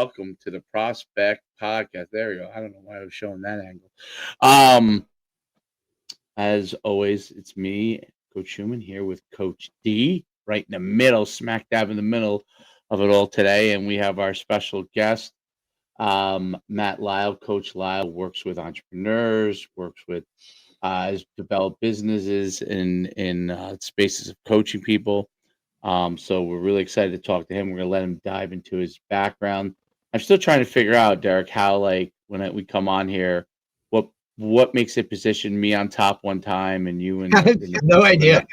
welcome to the Prospect Podcast. There you go. I don't know why I was showing that angle. Um, as always, it's me, Coach Schumann, here with Coach D, right in the middle, smack dab in the middle of it all today. And we have our special guest, Matt Lyle. Coach Lyle works with entrepreneurs, works with has developed businesses in spaces of coaching people. So we're really excited to talk to him. We're gonna let him dive into his background. I'm still trying to figure out, Derek, how like we come on here, what what makes it position me on top one time and you in the No idea.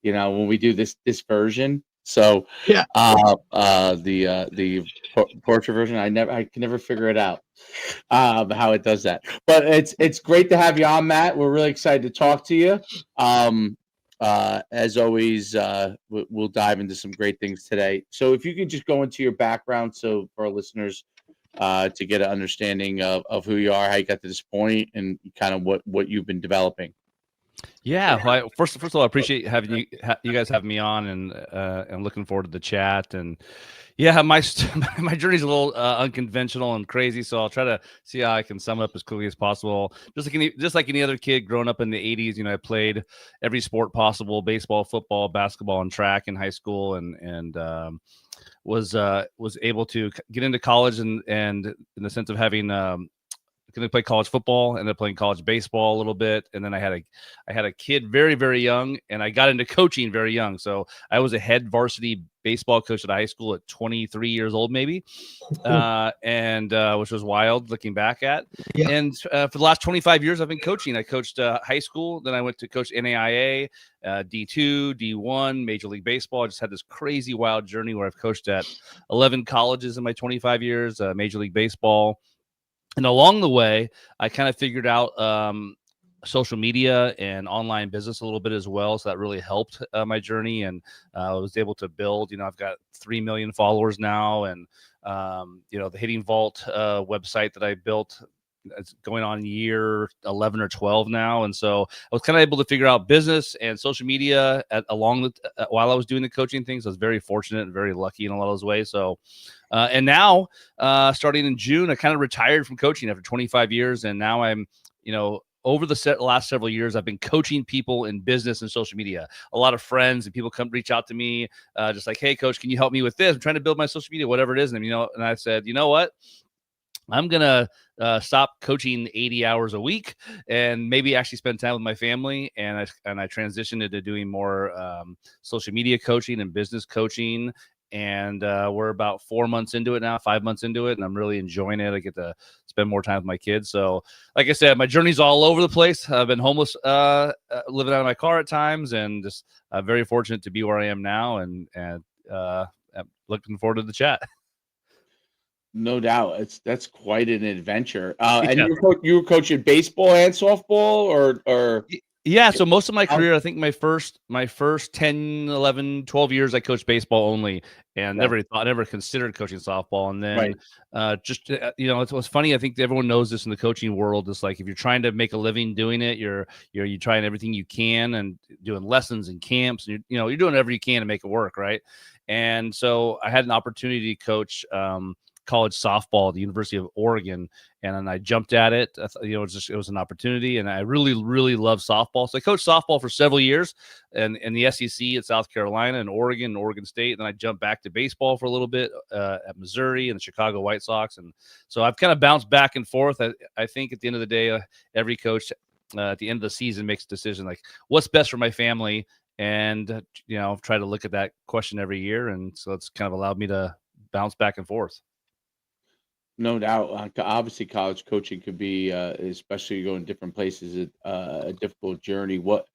when we do this version. So Yeah. the portrait version, I can never figure it out how it does that. But it's great to have you on, Matt. We're really excited to talk to you. As always, we'll dive into some great things today. So if you can just go into your background, so for our listeners to get an understanding of who you are, how you got to this point, and kind of what you've been developing. Yeah, well, first of all, I appreciate having you guys having me on, and looking forward to the chat. And yeah, my journey's a little unconventional and crazy, so I'll try to see how I can sum it up as quickly as possible. Just like any other kid growing up in the '80s, I played every sport possible: baseball, football, basketball, and track in high school, and was able to get into college, and in the sense of having going to play college football, ended up playing college baseball a little bit, and then I had a kid very, very young, and I got into coaching very young. So I was a head varsity baseball coach at high school at 23 years old, maybe, and which was wild looking back at. Yeah. And for the last 25 years, I've been coaching. I coached high school, then I went to coach NAIA, D2, D1, Major League Baseball. I just had this crazy wild journey where I've coached at 11 colleges in my 25 years, Major League Baseball. And along the way, I kind of figured out social media and online business a little bit as well. So that really helped my journey. And I was able to build, I've got 3 million followers now. And, the Hitting Vault website that I built, it's going on year 11 or 12 now. And so I was kind of able to figure out business and social media while I was doing the coaching things. I was very fortunate and very lucky in a lot of those ways. So, and now starting in June, I kind of retired from coaching after 25 years. And now I'm, over the last several years, I've been coaching people in business and social media. A lot of friends and people come reach out to me, just like, "Hey, coach, can you help me with this? I'm trying to build my social media, whatever it is." And and I said, you know what? I'm going to stop coaching 80 hours a week and maybe actually spend time with my family. And I transitioned into doing more social media coaching and business coaching. And we're about 4 months into it now, 5 months into it, and I'm really enjoying it. I get to spend more time with my kids. So like I said, my journey's all over the place. I've been homeless, living out of my car at times, and just very fortunate to be where I am now, and I'm looking forward to the chat. No doubt, that's quite an adventure. And you were coaching baseball and softball, or yeah. So most of my career, I think my first 10, 11, 12 years, I coached baseball only, and never considered coaching softball. And then it was funny. I think everyone knows this in the coaching world. It's like if you're trying to make a living doing it, you're trying everything you can and doing lessons and camps, and you're doing whatever you can to make it work, right? And so I had an opportunity to coach college softball at the University of Oregon, and then I jumped at it. It was an opportunity, and I really, really love softball. So I coached softball for several years, and in the SEC at South Carolina and Oregon, and Oregon State. And then I jumped back to baseball for a little bit at Missouri and the Chicago White Sox. And so I've kind of bounced back and forth. I think at the end of the day, every coach at the end of the season makes a decision like, what's best for my family? And try to look at that question every year. And so it's kind of allowed me to bounce back and forth. No doubt. Obviously, college coaching could be, especially going different places, a difficult journey. But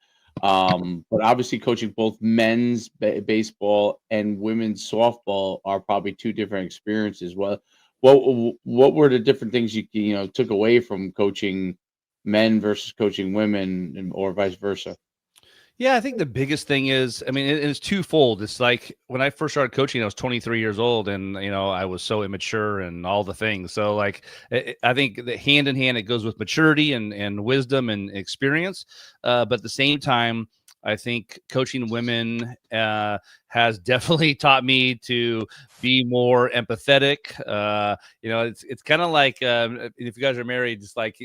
obviously, coaching both men's baseball and women's softball are probably two different experiences. What were the different things you took away from coaching men versus coaching women, or vice versa? Yeah, I think the biggest thing is, it's twofold. It's like when I first started coaching, I was 23 years old, and I was so immature and all the things. So like, I think that hand in hand, it goes with maturity and wisdom and experience. But at the same time, I think coaching women has definitely taught me to be more empathetic. It's kind of like if you guys are married, it's like,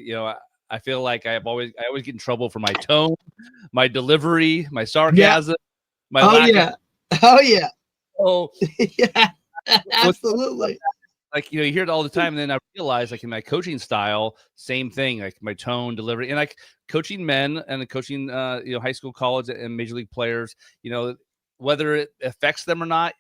I feel like I always get in trouble for my tone, my delivery, my sarcasm, my lack of. Oh yeah. Oh, Yeah. Absolutely. Like, you hear it all the time. And then I realized, like, in my coaching style, same thing, like my tone, delivery, and like coaching men and coaching, high school, college, and major league players, whether it affects them or not,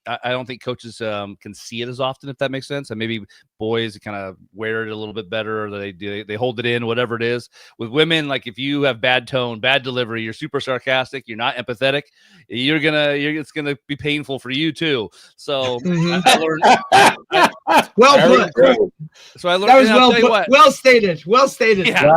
I don't think coaches can see it as often, if that makes sense. And maybe boys kind of wear it a little bit better, or they hold it in, whatever it is. With women, like, if you have bad tone, bad delivery, you're super sarcastic, you're not empathetic, it's gonna be painful for you too. So I learned. Well put. So I learned. That was well stated. Well stated. Yeah.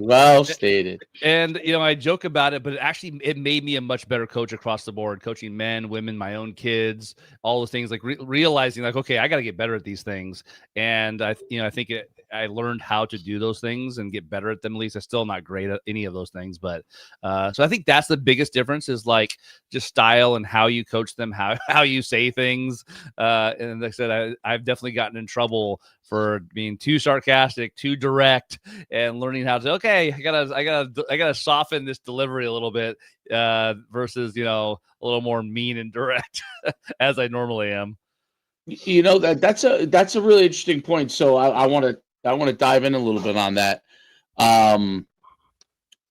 Well stated. And I joke about it, but it made me a much better coach across the board, coaching men, women, my own kids, all the things, like realizing, like, okay, I got to get better at these things. And I think I learned how to do those things and get better at them. At least I'm still not great at any of those things, but so I think that's the biggest difference, is like just style and how you coach them, how you say things. And like I said, I've definitely gotten in trouble for being too sarcastic, too direct, and learning how to, okay, I gotta soften this delivery a little bit, versus, a little more mean and direct as I normally am. That's a really interesting point. So I want to dive in a little bit on that,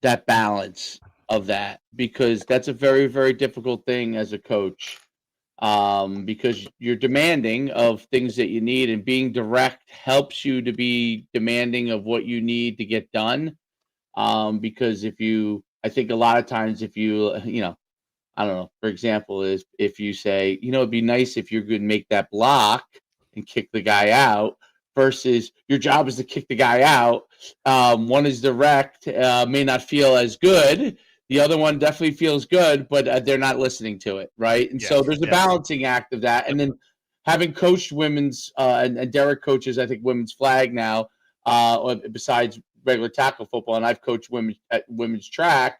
that balance of that, because that's a very, very difficult thing as a coach, because you're demanding of things that you need, and being direct helps you to be demanding of what you need to get done. Because I think a lot of times if you, I don't know, for example, is if you say, it'd be nice if you could make that block and kick the guy out, versus your job is to kick the guy out. One is direct, may not feel as good. The other one definitely feels good, but they're not listening to it, right? And so there's a balancing act of that. And then having coached women's, and Derek coaches, I think, women's flag now, besides regular tackle football, and I've coached women's track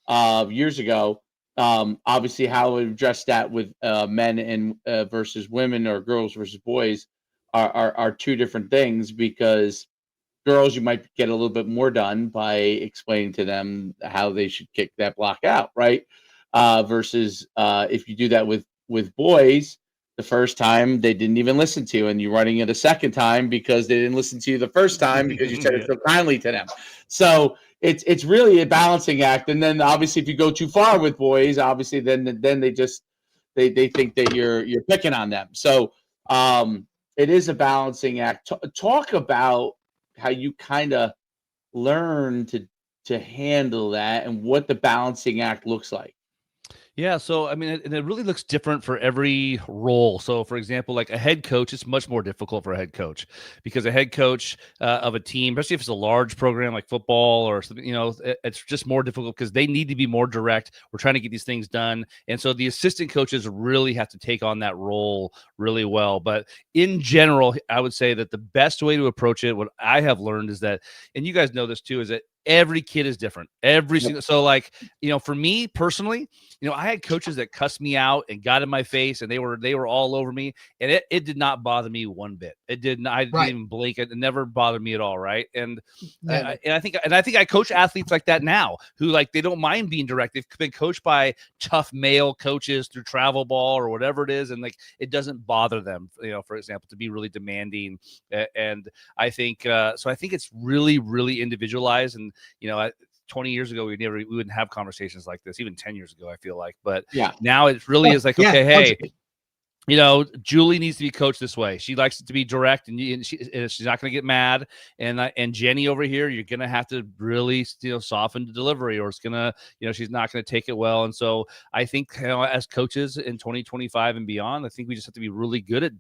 years ago. Obviously, how we address that with men and versus women, or girls versus boys, are two different things, because girls, you might get a little bit more done by explaining to them how they should kick that block out, right? Versus if you do that with boys, the first time they didn't even listen to you, and you're running it a second time because they didn't listen to you the first time because you said it so kindly to them. So it's really a balancing act. And then obviously, if you go too far with boys, obviously then they think that you're picking on them. So it is a balancing act. Talk about how you kind of learn to handle that, and what the balancing act looks like. Yeah, so I mean, it really looks different for every role. So, for example, like a head coach, it's much more difficult for a head coach, because a head coach of a team, especially if it's a large program like football or something, it's just more difficult because they need to be more direct. We're trying to get these things done, and so the assistant coaches really have to take on that role really well. But in general, I would say that the best way to approach it, what I have learned, is that, and you guys know this too, is that every kid is different. Every single, so like, for me personally, I had coaches that cussed me out and got in my face, and they were all over me, and it did not bother me one bit. It did not. I didn't even blink. It never bothered me at all, right? And I think I coach athletes like that now, who, like, they don't mind being direct. They've been coached by tough male coaches through travel ball or whatever it is, and like it doesn't bother them, for example, to be really demanding. And I think so. I think it's really, really individualized. And 20 years ago, we wouldn't have conversations like this, even 10 years ago, I feel like. But now it really is like, okay, hey, Julie needs to be coached this way. She likes it to be direct, and she's not going to get mad. And Jenny over here, you're going to have to really, soften the delivery, or it's going to, she's not going to take it well. And so I think, as coaches in 2025 and beyond, I think we just have to be really good at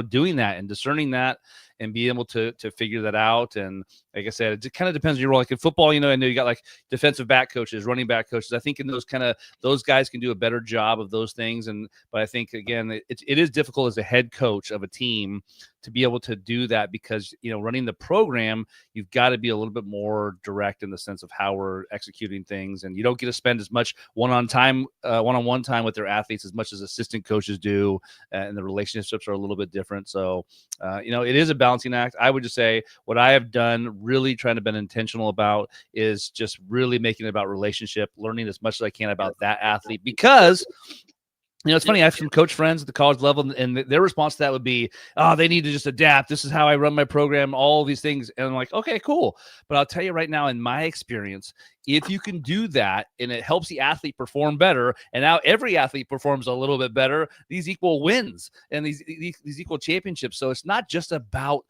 doing that and discerning that. and be able to figure that out. And like I said, it kind of depends on your role. Like in football, I know you got like defensive back coaches, running back coaches. I think in those guys can do a better job of those things. But I think again, it is difficult as a head coach of a team to be able to do that, because running the program, you've got to be a little bit more direct in the sense of how we're executing things, and you don't get to spend as much one-on-one time with their athletes as much as assistant coaches do, and the relationships are a little bit different. So it is a balancing act. I would just say what I have done, really trying to be intentional about, is just really making it about relationship, learning as much as I can about that athlete, because it's funny. I have some coach friends at the college level, and their response to that would be, "Oh, they need to just adapt. This is how I run my program, all these things." And I'm like, okay, cool. But I'll tell you right now, in my experience, if you can do that and it helps the athlete perform better, and now every athlete performs a little bit better, these equal wins and these equal championships. So it's not just about,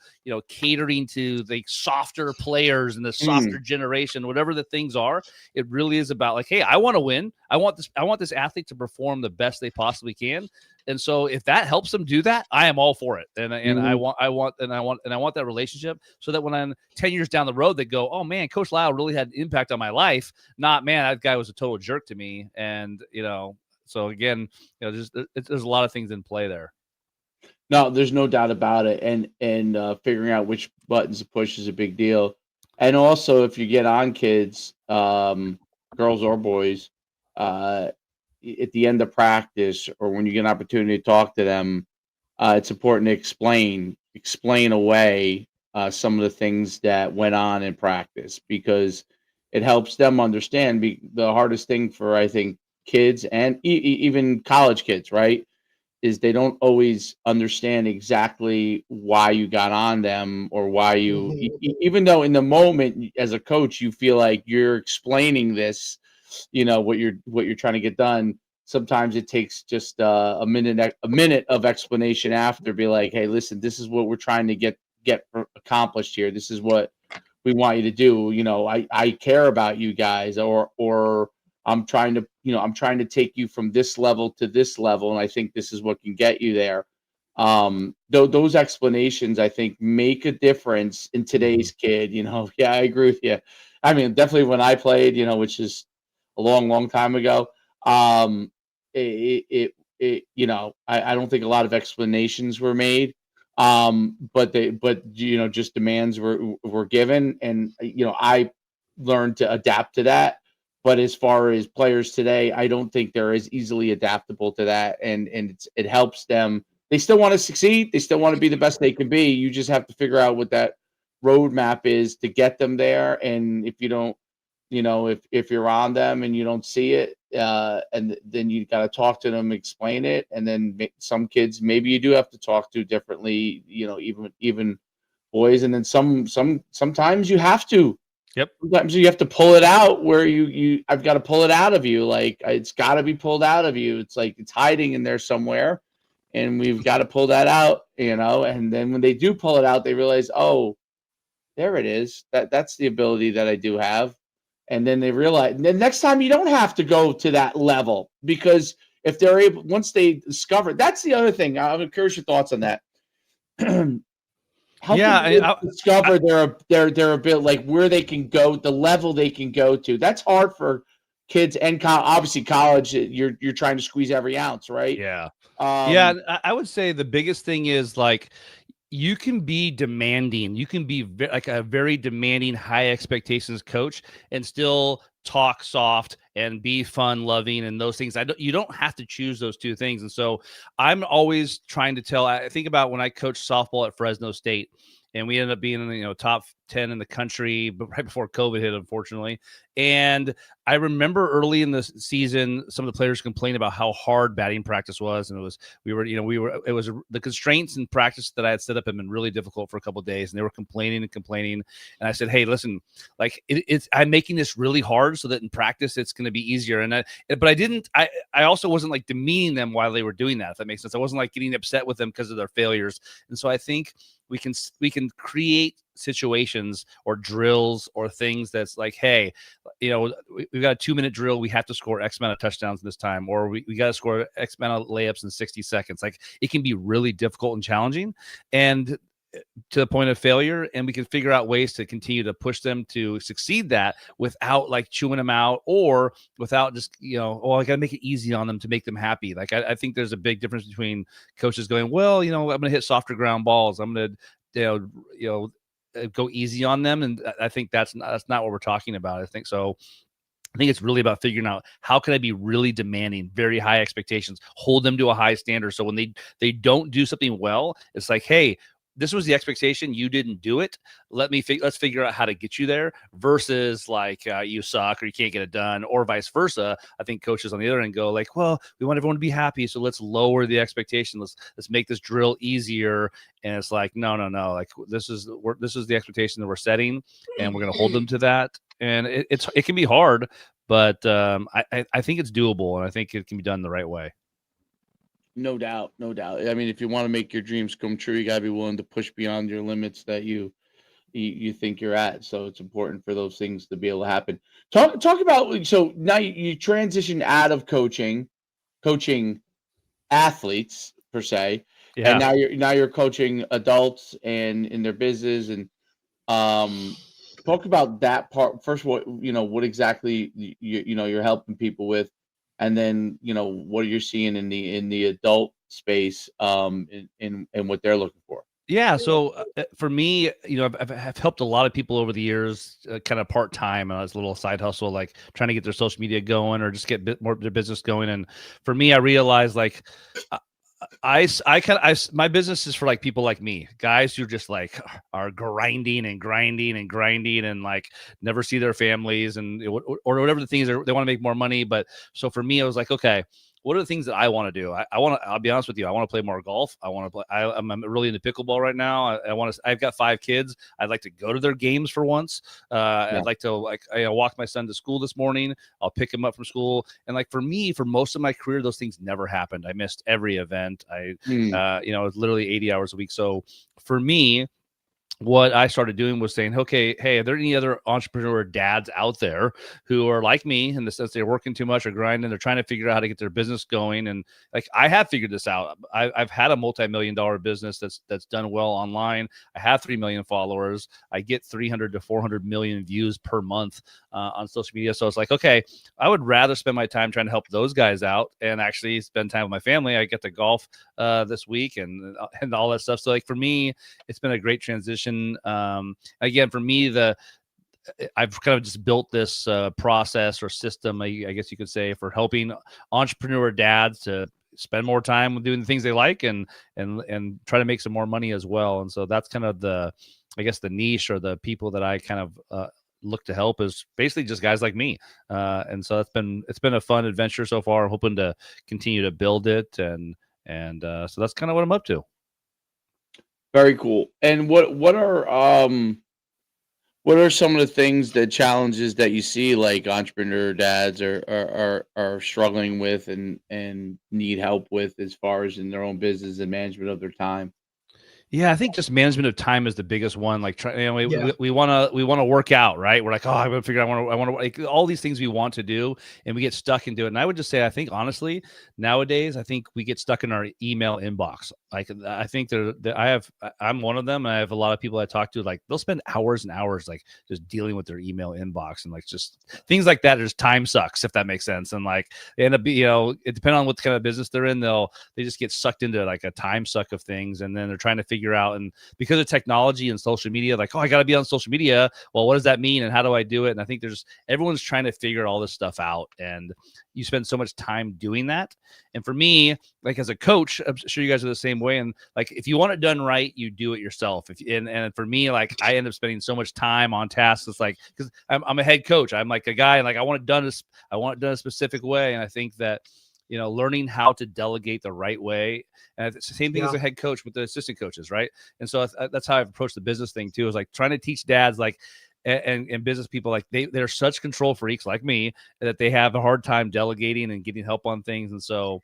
catering to the softer players and the softer generation, whatever the things are. It really is about like, hey, I want to win. I want this athlete to perform the best they possibly can. And so if that helps them do that, I am all for it. And I want that relationship, so that when I'm 10 years down the road, they go, "Oh man, Coach Lyle really had an impact on my life." Not, "Man, that guy was a total jerk to me." And so again, there's a lot of things in play there. No, there's no doubt about it. And figuring out which buttons to push is a big deal. And also, if you get on kids, girls or boys, at the end of practice, or when you get an opportunity to talk to them, it's important to explain away some of the things that went on in practice, because it helps them understand. The hardest thing for, I think, kids and even college kids, right, is they don't always understand exactly why you got on them, or why you, even though in the moment as a coach you feel like you're explaining this, what you're trying to get done. Sometimes it takes just a minute of explanation after, be like, "Hey, listen, this is what we're trying to get accomplished here. This is what we want you to do. I care about you guys, or I'm trying to take you from this level to this level, and I think this is what can get you there." Those explanations, I think, make a difference in today's kid. Yeah, I agree with you. I mean, definitely when I played, which is a long time ago, I don't think a lot of explanations were made, but just demands were given, and I learned to adapt to that. But as far as players today, I don't think they're as easily adaptable to that, and it helps them. They still want to succeed. They still want to be the best they can be. You just have to figure out what that roadmap is to get them there. And if you don't, if you're on them and you don't see it, and then you got to talk to them, explain it. And then some kids, maybe you do have to talk to differently, even boys. And then sometimes you have to. Yep. Sometimes you have to pull it out where I've got to pull it out of you. Like, it's got to be pulled out of you. It's like it's hiding in there somewhere, and we've got to pull that out, and then when they do pull it out, they realize, oh, there it is. That's the ability that I do have. And then they realize, the next time you don't have to go to that level, because if they're able, once they discover, that's the other thing. I'm curious your thoughts on that. How can they discover their ability, like where they can go, the level they can go to? That's hard for kids, and obviously college. You're trying to squeeze every ounce, right? Yeah. I would say the biggest thing is, like, you can be demanding. You can be like a very demanding, high expectations coach, and still talk soft and be fun loving and those things. You don't have to choose those two things. And so I'm always trying to I think about when I coached softball at Fresno State, and we ended up being in the top 10 in the country, but right before COVID hit, unfortunately. And I remember early in the season, some of the players complained about how hard batting practice was. And the constraints in practice that I had set up had been really difficult for a couple of days. And they were complaining. And I said, "Hey, listen, like I'm making this really hard so that in practice, it's going to be easier." I also wasn't like demeaning them while they were doing that, if that makes sense. I wasn't like getting upset with them because of their failures. And so I think we can create situations or drills or things that's like, hey, we've got a 2-minute drill. We have to score X amount of touchdowns this time, or we got to score X amount of layups in 60 seconds. Like, it can be really difficult and challenging. And to the point of failure, and we can figure out ways to continue to push them to succeed that without like chewing them out, or without just, I got to make it easy on them to make them happy. Like I think there's a big difference between coaches going, well, I'm going to hit softer ground balls, I'm going to go easy on them, and I think that's not what we're talking about. I think it's really about figuring out how can I be really demanding, very high expectations, hold them to a high standard. So when they don't do something well, it's like, hey, this was the expectation, you didn't do it. Let's figure out how to get you there, versus like you suck or you can't get it done, or vice versa. I think coaches on the other end go like, well, we want everyone to be happy, so let's lower the expectation. Let's make this drill easier. And it's like, no. Like this is the expectation that we're setting, and we're going to hold them to that. And it can be hard, but I think it's doable, and I think it can be done the right way. No doubt. I mean, if you want to make your dreams come true, you gotta be willing to push beyond your limits that you think you're at. So it's important for those things to be able to happen. Talk about, so now you transition out of coaching athletes per se, Yeah. and now you're coaching adults and in their business, and talk about that part first. What exactly you're helping people with, and then what you're seeing in the adult space, in what they're looking for. Yeah. So for me, I've helped a lot of people over the years, kind of part time, and as a little side hustle, like trying to get their social media going or just get a bit more their business going. And for me, I realized like my business is for like people like me, guys who just like are grinding and like never see their families or whatever the things are. They want to make more money. But so for me, I was like, okay, what are the things that I want to do? I'll be honest with you. I want to play more golf. I'm really into pickleball right now. I've got 5 kids. I'd like to go to their games for once. I'd like to I walked my son to school this morning. I'll pick him up from school. And like for me, for most of my career, those things never happened. I missed every event. It was literally 80 hours a week. So for me, what I started doing was saying, okay, hey, are there any other entrepreneur dads out there who are like me in the sense they're working too much or grinding? They're trying to figure out how to get their business going. And like, I have figured this out. I've had a multi-million-dollar business that's done well online. I have 3 million followers. I get 300 to 400 million views per month on social media. So it's like, okay, I would rather spend my time trying to help those guys out and actually spend time with my family. I get to golf this week and all that stuff. So like for me, it's been a great transition. Again, for me, I've kind of just built this process or system, I guess you could say, for helping entrepreneur dads to spend more time doing the things they like and try to make some more money as well. And so that's kind of the niche or the people that I kind of look to help is basically just guys like me. And so it's been a fun adventure so far. I'm hoping to continue to build it. And so that's kind of what I'm up to. Very cool. And what are some of the things, the challenges that you see like entrepreneur dads are struggling with and need help with as far as in their own business and management of their time? Yeah, I think just management of time is the biggest one. Like, we want to work out, right? We're like, oh, I'm gonna figure out, I want to like all these things we want to do, and we get stuck into it. And I would just say, I think honestly, nowadays, I think we get stuck in our email inbox. Like, I think I'm one of them. And I have a lot of people I talk to, like they'll spend hours and hours, like just dealing with their email inbox and like just things like that. Just time sucks, if that makes sense. And like they end up, it depends on what kind of business they're in. They just get sucked into like a time suck of things, and then they're trying to figure out, and because of technology and social media, like, oh, I got to be on social media. Well, what does that mean? And how do I do it? And I think everyone's trying to figure all this stuff out, and you spend so much time doing that. And for me, like as a coach, I'm sure you guys are the same way. And like, if you want it done right, you do it yourself. And for me, like I end up spending so much time on tasks. It's like, because I'm a head coach. I'm like a guy, and like I want it done a specific way. And I think that learning how to delegate the right way. And it's the same thing as a head coach with the assistant coaches, right? And so that's how I've approached the business thing too, is like trying to teach dads like and business people, like they're such control freaks like me that they have a hard time delegating and getting help on things. And so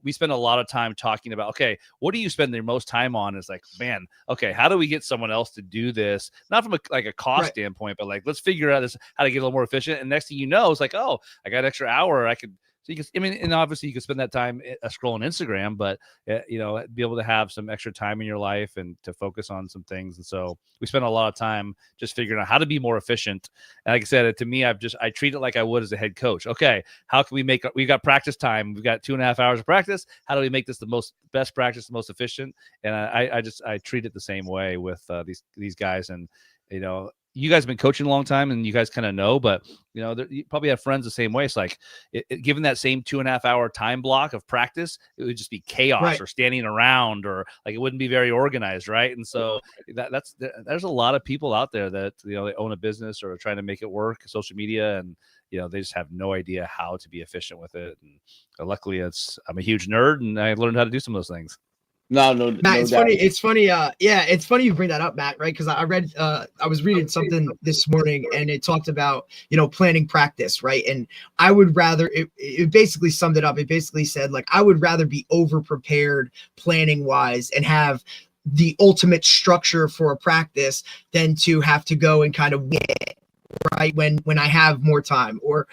we spend a lot of time talking about, okay, what do you spend your most time on? It's like, man, okay, how do we get someone else to do this? Not from a cost standpoint, but like, let's figure out how to get a little more efficient. And next thing you know, it's like, oh, I got an extra hour. I could So you can, I mean, and obviously you can spend that time scrolling Instagram, but you know, be able to have some extra time in your life and to focus on some things. And so we spend a lot of time just figuring out how to be more efficient. And like I said, to me, I treat it like I would as a head coach. Okay, how can we've got practice time. We've got 2.5 hours of practice. How do we make this the best practice, the most efficient? And I treat it the same way with these guys. And, you know, you guys have been coaching a long time and you guys kind of know, but you know, you probably have friends the same way. It's like given that same 2.5 hour time block of practice, it would just be chaos, right, or standing around, or like it wouldn't be very organized. Right. And so there's a lot of people out there that, you know, they own a business or are trying to make it work, social media, and, you know, they just have no idea how to be efficient with it. And luckily I'm a huge nerd and I learned how to do some of those things. No, Matt, it's funny. It's funny. It's funny you bring that up, Matt, right? Because I was reading something this morning and it talked about, you know, planning practice, right? And I would rather, it basically summed it up. It basically said, like, I would rather be over prepared planning wise and have the ultimate structure for a practice than to have to go and kind of wing it, right, when I have more time, or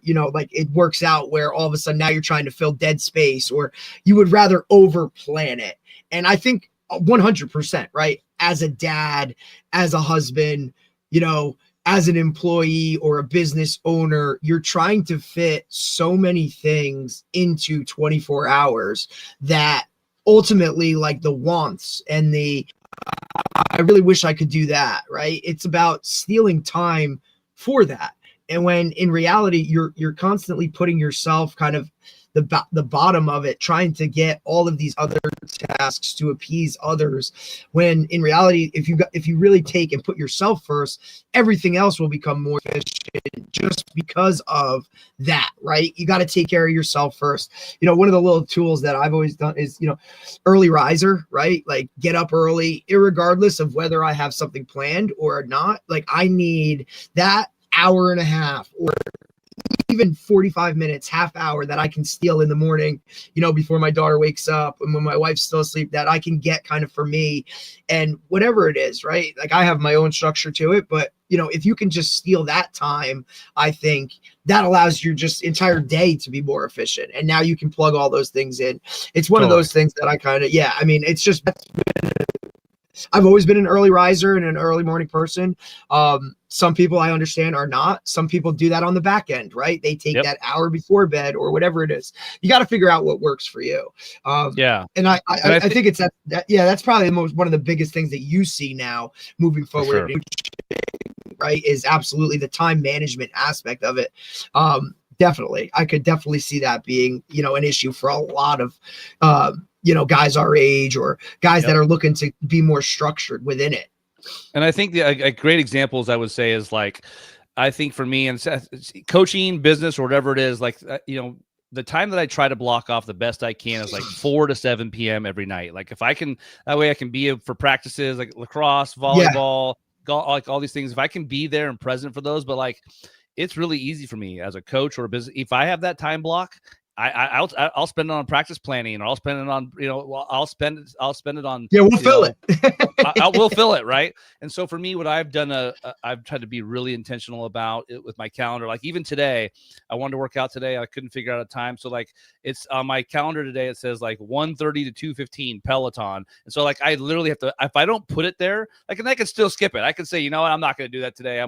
you know, like it works out where all of a sudden now you're trying to fill dead space, or you would rather over plan it. And I think 100%, right, as a dad, as a husband, you know, as an employee or a business owner, you're trying to fit so many things into 24 hours that ultimately, like, the wants and the I really wish I could do that, right? It's about stealing time for that. And when in reality, you're constantly putting yourself kind of the bottom of it, trying to get all of these other tasks to appease others, when in reality, if you really take and put yourself first, everything else will become more efficient just because of that, right? You got to take care of yourself first. You know, one of the little tools that I've always done is, you know, early riser, right? Like, get up early, irregardless of whether I have something planned or not. Like, I need that hour and a half or even 45 minutes, half hour that I can steal in the morning, you know, before my daughter wakes up and when my wife's still asleep, that I can get kind of for me, and whatever it is, right? Like, I have my own structure to it, but you know, if you can just steal that time, I think that allows your just entire day to be more efficient. And now you can plug all those things in. It's one of those things that I kind of, I mean, it's just, I've always been an early riser and an early morning person. Some people, I understand, are not. Some people do that on the back end, right? They take that hour before bed or whatever it is. You got to figure out what works for you. And I think it's that's probably one of the biggest things that you see now moving forward, right? Is absolutely the time management aspect of it. Definitely. I could definitely see that being, you know, an issue for a lot of, you know, guys our age or guys that are looking to be more structured within it. And I think a great examples I would say is, like, I think for me and coaching, business, or whatever it is, like, you know, the time that I try to block off the best I can is like 4 to 7 p.m. every night. Like, if I can, that way I can be for practices like lacrosse, volleyball, golf, like all these things. If I can be there and present for those, but like, it's really easy for me as a coach or a business. If I have that time block, I'll spend it on practice planning, or I'll spend it on, you know, I'll spend it on. Yeah, we'll fill it. I will fill it, right? And so for me, what I've done, I've tried to be really intentional about it with my calendar. Like, even today, I wanted to work out today. I couldn't figure out a time, so like, it's on my calendar today. It says like 1:30 to 2:15 Peloton, and so like, I literally have to. If I don't put it there, like, and I can still skip it. I can say, you know what, I'm not going to do that today.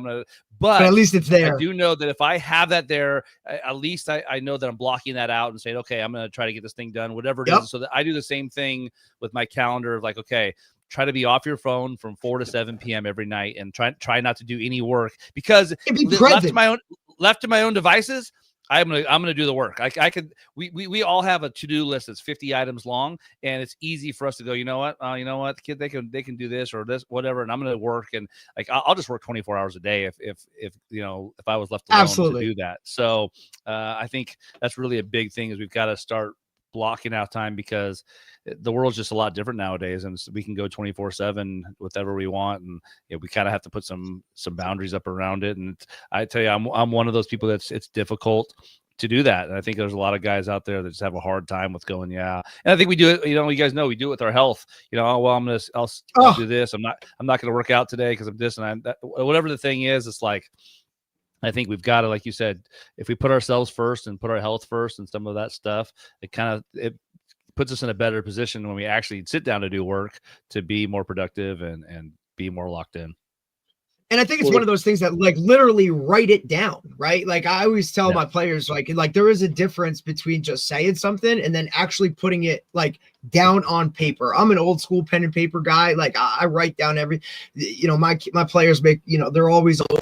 But at least it's there. I do know that if I have that there, at least I know that I'm blocking that out and saying, okay, I'm going to try to get this thing done, whatever it is. So that I do the same thing with my calendar of like, okay, try to be off your phone from 4 to 7 p.m. every night, and try not to do any work, because left to my own devices, I'm gonna do the work. We all have a to-do list that's 50 items long, and it's easy for us to go, you know what, the kid, they can do this or this, whatever, and I'm gonna work, and like, I'll just work 24 hours a day if you know, if I was left alone to do that. So I think that's really a big thing, is we've got to start blocking out time, because the world's just a lot different nowadays, and we can go 24/7 whatever we want, and we kind of have to put some boundaries up around it. And I tell you, I'm one of those people it's difficult to do that, and I think there's a lot of guys out there that just have a hard time with going, and I think we do it, you know, you guys know we do it with our health, you know, I'll do this, I'm not going to work out today because I'm this and I'm that, whatever the thing is. It's like, I think we've got to, like you said, if we put ourselves first and put our health first and some of that stuff, it puts us in a better position when we actually sit down to do work to be more productive and be more locked in. And I think it's one of those things that like literally write it down, right? Like I always tell Yeah. my players, like there is a difference between just saying something and then actually putting it like down on paper. I'm an old school pen and paper guy. Like I write down my players make, they're always over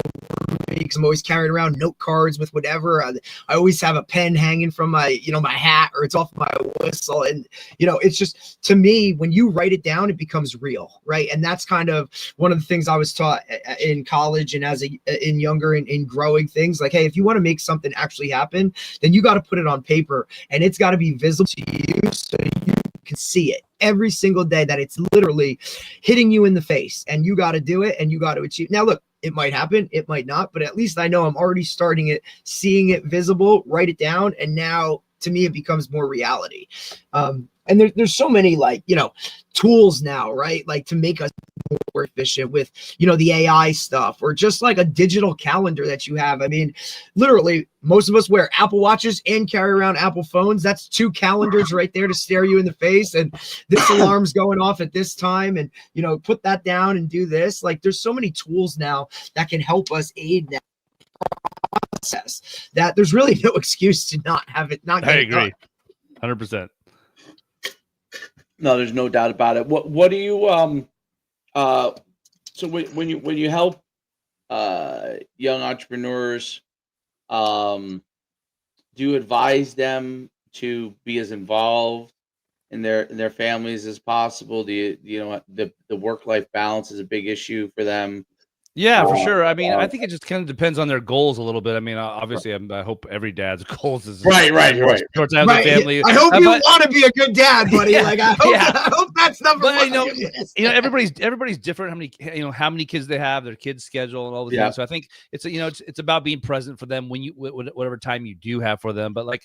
me because I'm always carrying around note cards with whatever. I always have a pen hanging from my, my hat, or it's off my whistle. And, it's just, to me, when you write it down, it becomes real, right? And that's kind of one of the things I was taught in college and in younger and growing things. Like, hey, if you want to make something actually happen, then you got to put it on paper, and it's got to be visible to you so you can see it every single day, that it's literally hitting you in the face, and you got to do it and you got to achieve. Now, look, it might happen, it might not, but at least I know I'm already starting it, seeing it visible, write it down. And now to me, it becomes more reality. And there's so many tools now, right? Like to make us more efficient with, the AI stuff, or just like a digital calendar that you have. I mean, literally most of us wear Apple Watches and carry around Apple phones. That's 2 calendars right there to stare you in the face. And this alarm's going off at this time, and, put that down and do this. Like there's so many tools now that can help us aid that process, that there's really no excuse to not have it. I agree. 100%. No, there's no doubt about it. What do you so when you help young entrepreneurs, do you advise them to be as involved in their families as possible? Do the work-life balance is a big issue for them? Yeah, for sure. I mean, I think it just kind of depends on their goals a little bit. I mean, obviously, I hope every dad's goals is right. Short time with family. I hope you want to be a good dad, buddy. Yeah, like I hope that's number one. Everybody's different. How many kids they have, their kids' schedule, and all these things. So I think it's about being present for them when whatever time you do have for them. But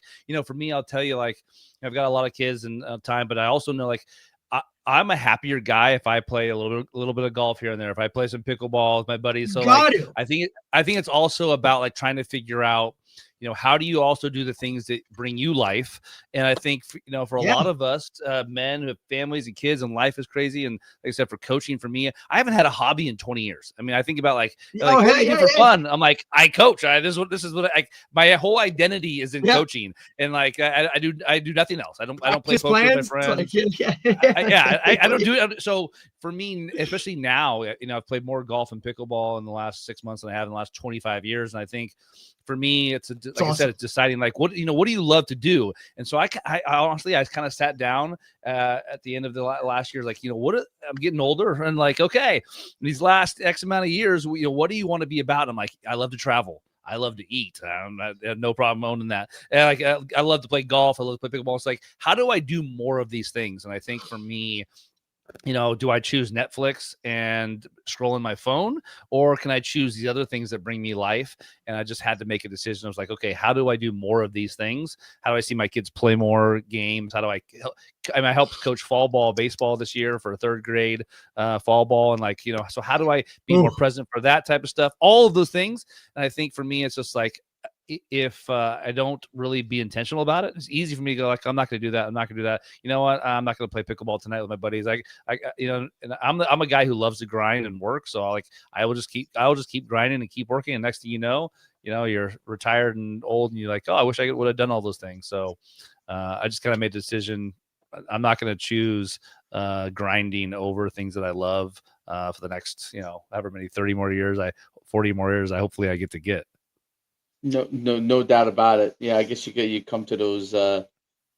for me, I'll tell you, I've got a lot of kids and time, but I also know I'm a happier guy if I play a little bit of golf here and there. If I play some pickleball with my buddies, so I think it's also about trying to figure out, how do you also do the things that bring you life? And I think for a lot of us men who have families and kids, and life is crazy. And like I said, for coaching, for me, I haven't had a hobby in 20 years. I mean, I think about what do you do for fun? I'm like, I coach. This is what my whole identity is in coaching. And I do nothing else. I don't play poker with my friends. I don't do it. So for me, especially now, I've played more golf and pickleball in the last 6 months than I have in the last 25 years. And I think for me, it's awesome. I said, it's deciding what do you love to do? And so I honestly, I kind of sat down at the end of the last year, I'm getting older, and okay, these last X amount of years, what do you want to be about? I'm like, I love to travel. I love to eat. I have no problem owning that. And I love to play golf. I love to play pickleball. It's how do I do more of these things? And I think for me, do I choose Netflix and scroll in my phone, or can I choose these other things that bring me life? And I just had to make a decision. I was like, okay, how do I do more of these things? How do I see my kids play more games? How do I helped coach fall ball, baseball this year for 3rd grade fall ball. And so how do I be more present for that type of stuff? All of those things. And I think for me, it's just if I don't really be intentional about it, it's easy for me to go I'm not going to do that. I'm not going to do that. You know what? I'm not going to play pickleball tonight with my buddies. And I'm a guy who loves to grind and work. So I will just keep grinding and keep working. And next thing you know, you're retired and old, and you're like, oh, I wish I would have done all those things. So I just kind of made the decision. I'm not going to choose grinding over things that I love for the next, however many 40 more years, hopefully I get to get. No doubt about it. Yeah, I guess you come to those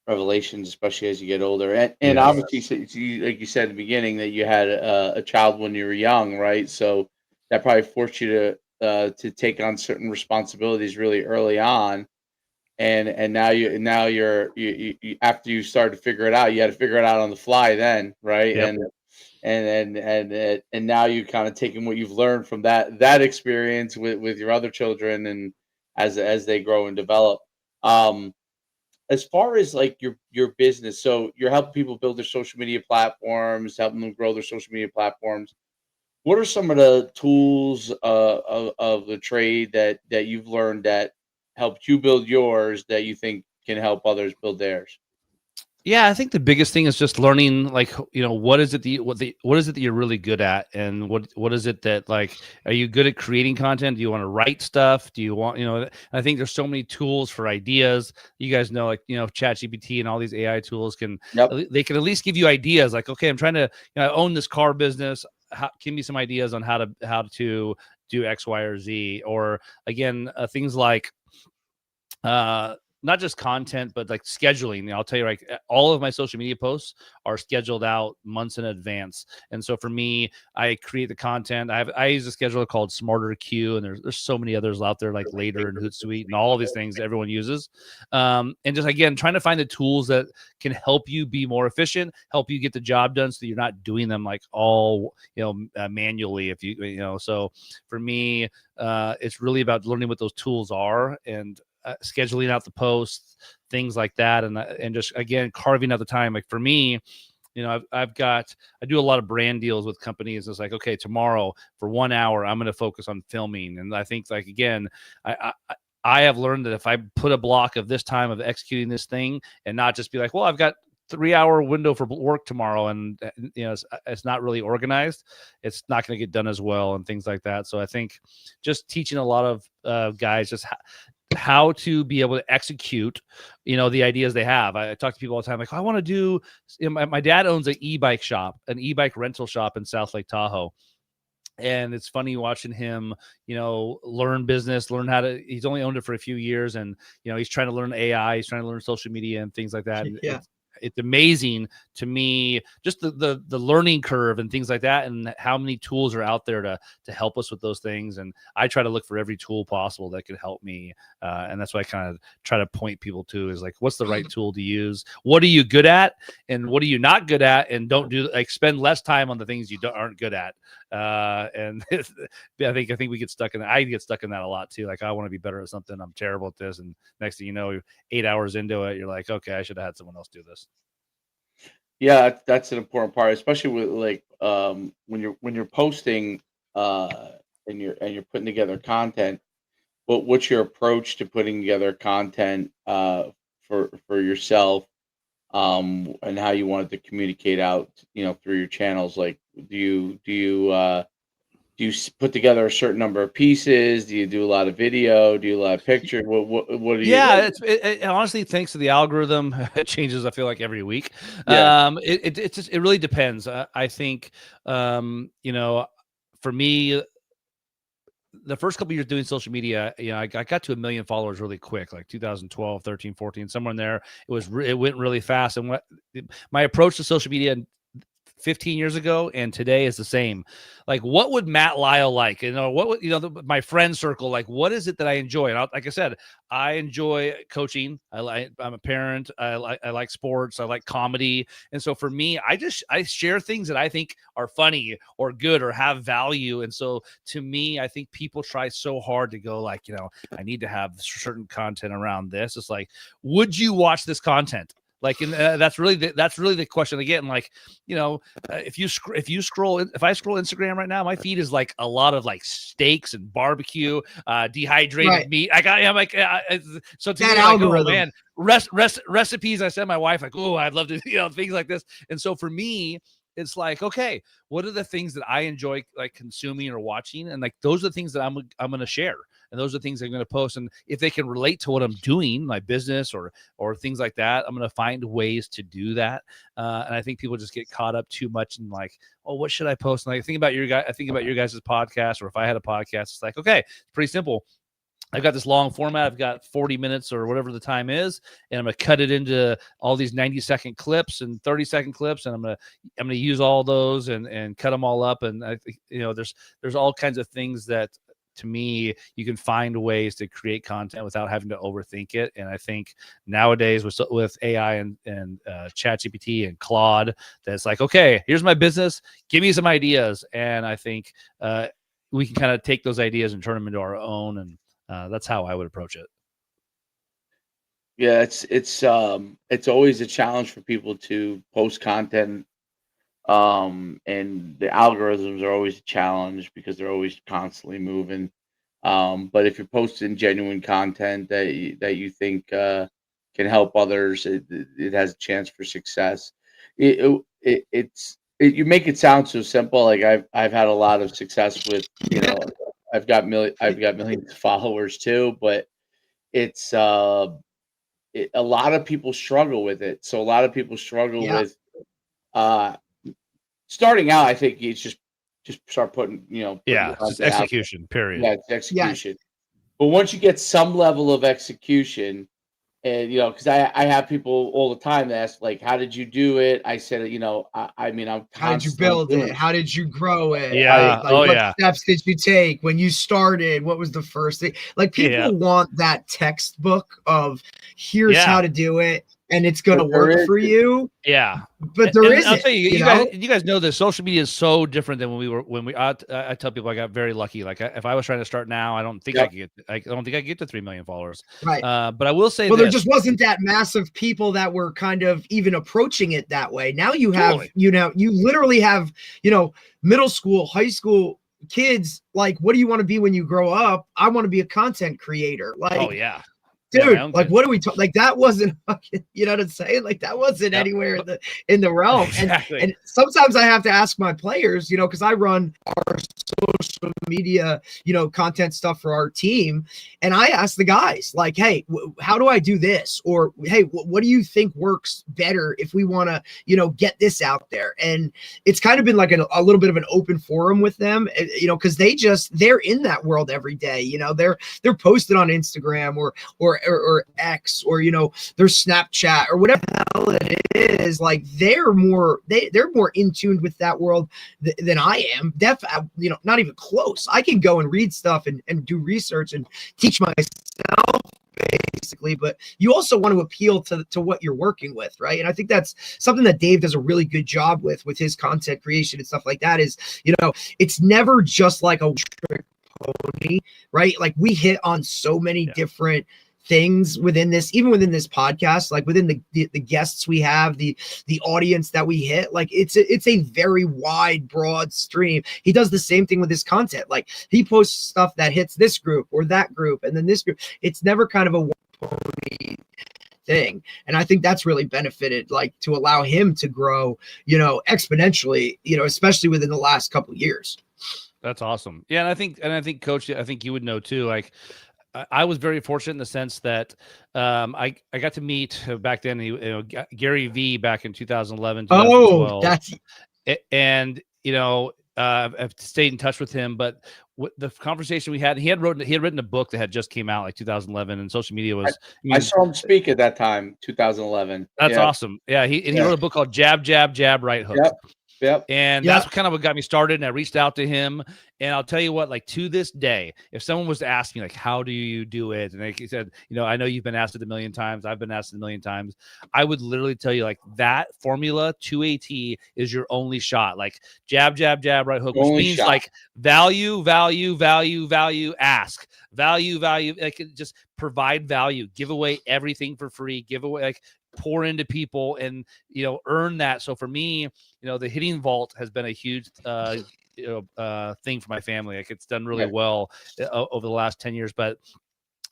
revelations, especially as you get older. And obviously, like you said at the beginning, that you had a child when you were young, right? So that probably forced you to take on certain responsibilities really early on. And now you're after you started to figure it out, you had to figure it out on the fly then, right? Yep. And now you kind of taking what you've learned from that experience with your other children, and as they grow and develop. As far as your business, so you're helping people build their social media platforms, helping them grow their social media platforms. What are some of the tools of the trade that you've learned that helped you build yours that you think can help others build theirs? Yeah, I think the biggest thing is just learning, like, what is it what is it that you're really good at, and what is it that, like, are you good at creating content? Do you want to write stuff? Do you want, I think there's so many tools for ideas. You guys know, like, ChatGPT and all these AI tools Yep. they can at least give you ideas. Like, okay, I'm trying to, I own this car business. Give me some ideas on how to do X, Y, or Z, or again, things like not just content, but like scheduling. I'll tell you, like, all of my social media posts are scheduled out months in advance. And so for me, I create the content. I use a scheduler called Smarter Q, and there's so many others out there, like Later and Hootsuite and all of these things everyone uses. And just, again, trying to find the tools that can help you be more efficient, help you get the job done, so you're not doing them like all manually. If so for me, it's really about learning what those tools are and scheduling out the posts, things like that, and just, again, carving out the time. Like for me, I do a lot of brand deals with companies. It's like, okay, tomorrow for 1 hour, I'm going to focus on filming. And I think, like, again, I have learned that if I put a block of this time of executing this thing and not just be like, well, I've got 3-hour window for work tomorrow, and it's not really organized, it's not going to get done as well, and things like that. So I think just teaching a lot of guys just how to be able to execute, the ideas they have. I talk to people all the time, like, I want to do, my dad owns an e-bike rental shop in South Lake Tahoe. And it's funny watching him, learn business, he's only owned it for a few years, and, he's trying to learn AI, he's trying to learn social media and things like that. And Yeah. it's amazing to me, just the learning curve and things like that, and how many tools are out there to help us with those things. And I try to look for every tool possible that could help me. And that's what I kind of try to point people to, is like, what's the right tool to use? What are you good at? And what are you not good at? And don't spend less time on the things you aren't good at. And I think we get stuck in that. I get stuck in that a lot too. Like, I want to be better at something, I'm terrible at this. And next thing you know, 8 hours into it, you're like, okay, I should have had someone else do this. Yeah, that's an important part, especially with, like, when you're posting and you're putting together content. What's your approach to putting together content for yourself, and how you want it to communicate out, through your channels? Like, do you put together a certain number of pieces? Do you do a lot of video? Do you do a lot of picture? What do you? Yeah, it honestly, thanks to the algorithm, it changes, I feel like, every week. Yeah. It really depends. I think, for me, the first couple years doing social media, I got to 1 million followers really quick, like 2012, 13, 14, somewhere in there. It went really fast. And my approach to social media 15 years ago and today is the same. Like, what would Matt Lyle like? What would, my friend circle, like, what is it that I enjoy? And like I said, I enjoy coaching. I'm a parent. I like sports. I like comedy. And so for me, I share things that I think are funny or good or have value. And so to me, I think people try so hard to go, like, I need to have certain content around this. It's like, would you watch this content? Like, and that's really the question again. Like, if I scroll Instagram right now, my feed is like a lot of like steaks and barbecue, dehydrated meat. I'm like, so to that me, algorithm. like, oh man, recipes. I send my wife, like, oh, I'd love to, things like this. And so for me, it's like, okay, what are the things that I enjoy, like, consuming or watching? And like, those are the things that I'm going to share. And those are things I'm going to post. And if they can relate to what I'm doing, my business or things like that, I'm going to find ways to do that. And I think people just get caught up too much in, like, oh, what should I post? And I think about your guys' podcast, or if I had a podcast, it's like, okay, it's pretty simple. I've got this long format. I've got 40 minutes or whatever the time is, and I'm going to cut it into all these 90-second clips and 30-second clips, and I'm going to use all those and cut them all up. And I think, there's all kinds of things that, to me, you can find ways to create content without having to overthink it. And I think nowadays with AI and ChatGPT and Claude, that's like, okay, here's my business, give me some ideas. And I think we can kind of take those ideas and turn them into our own. And that's how I would approach it. Yeah, it's always a challenge for people to post content And the algorithms are always a challenge because they're always constantly moving. But if you're posting genuine content that you think can help others, it has a chance for success. You make it sound so simple. Like I've had a lot of success with, I've got millions of followers too, but it's a lot of people struggle with it. So a lot of people struggle with uh starting out. I think it's just start putting, it's just execution, period. Yeah, it's execution. Yes. But once you get some level of execution, and because I have people all the time that ask, like, how did you do it? I said, I'm how did you build it? How did you grow it? Yeah. What steps did you take when you started? What was the first thing? Like, people want that textbook of here's how to do it, and it's going to work for you. Yeah. But there isn't. I'll tell you, you guys know this. Social media is so different than I tell people I got very lucky. Like, if I was trying to start now, I don't think I could get to 3 million followers. Right. But I will say, there just wasn't that massive people that were kind of even approaching it that way. Now you have, you literally have, middle school, high school kids. Like, what do you want to be when you grow up? I want to be a content creator. Like, oh yeah. Dude, like, what are we talking? Like, that wasn't, you know what I'm saying? Like, that wasn't anywhere in the realm. Exactly. And sometimes I have to ask my players, because I run our social media, content stuff for our team. And I ask the guys, like, hey, how do I do this? Or, hey, what do you think works better if we want to, get this out there? And it's kind of been like a little bit of an open forum with them, because they're in that world every day. They're posted on Instagram or X or their Snapchat or whatever the hell it is. Like, they're more in tune with that world than I am. Not even close. I can go and read stuff and do research and teach myself, basically, but you also want to appeal to what you're working with, right? And I think that's something that Dave does a really good job with his content creation and stuff like that. Is it's never just like a trick pony, right? Like, we hit on so many different things within this podcast, like within the guests we have, the audience that we hit. Like, it's a very wide, broad stream. He does the same thing with his content. Like, he posts stuff that hits this group or that group and then this group. It's never kind of a one-pony thing. And I think that's really benefited, like, to allow him to grow, exponentially, especially within the last couple of years. That's awesome. Yeah. And I think Coach, I think you would know too, like, I was very fortunate in the sense that I got to meet back then, Gary Vee back in 2011. Oh, that's and I've stayed in touch with him. But the conversation we had, he had written a book that had just came out like 2011, and social media was. I saw him speak at that time, 2011. That's awesome. Yeah, he wrote a book called Jab, Jab, Jab, Right Hook. Yep. And that's kind of what got me started. And I reached out to him, and I'll tell you what, like, to this day, if someone was to ask me, like, how do you do it? And like he said, I know you've been asked it a million times. I've been asked it a million times. I would literally tell you, like, that formula to a T is your only shot. Like, jab, jab, jab, right hook, which means like value, value, value, value, ask, value, value, like, just provide value, give away everything for free, give away, like, pour into people and earn that. So for me, the hitting vault has been a huge thing for my family. Like, it's done really well over the last 10 years. But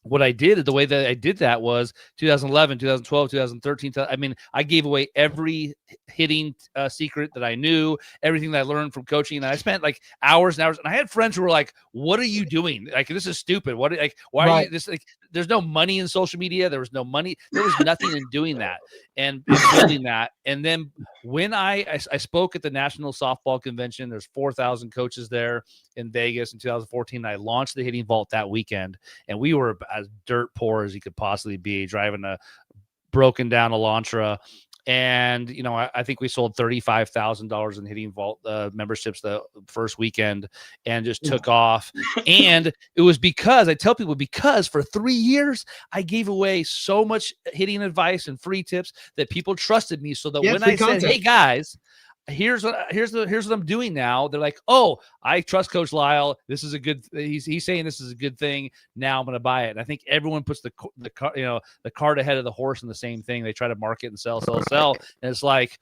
what I did, the way that I did that was 2011, 2012, 2013. I mean, I gave away every hitting secret that I knew, everything that I learned from coaching. And I spent like hours and hours. And I had friends who were like, "What are you doing? Like, this is stupid. What? Like, why are you this? Like, there's no money in social media. There was no money. There was nothing in doing that and building that." And then when I spoke at the National Softball Convention, there's 4,000 coaches there in Vegas in 2014. I launched the Hitting Vault that weekend, and we were as dirt poor as you could possibly be, driving a broken down Elantra. And, I think we sold $35,000 in Hitting Vault memberships the first weekend, and just took off. And it was because because for 3 years, I gave away so much hitting advice and free tips that people trusted me. So that when I said, "Hey guys, here's what I'm doing now," they're like, "Oh, I trust Coach Lyle. This is a good. He's saying this is a good thing. Now I'm going to buy it." And I think everyone puts the cart ahead of the horse in the same thing. They try to market and sell. And it's like,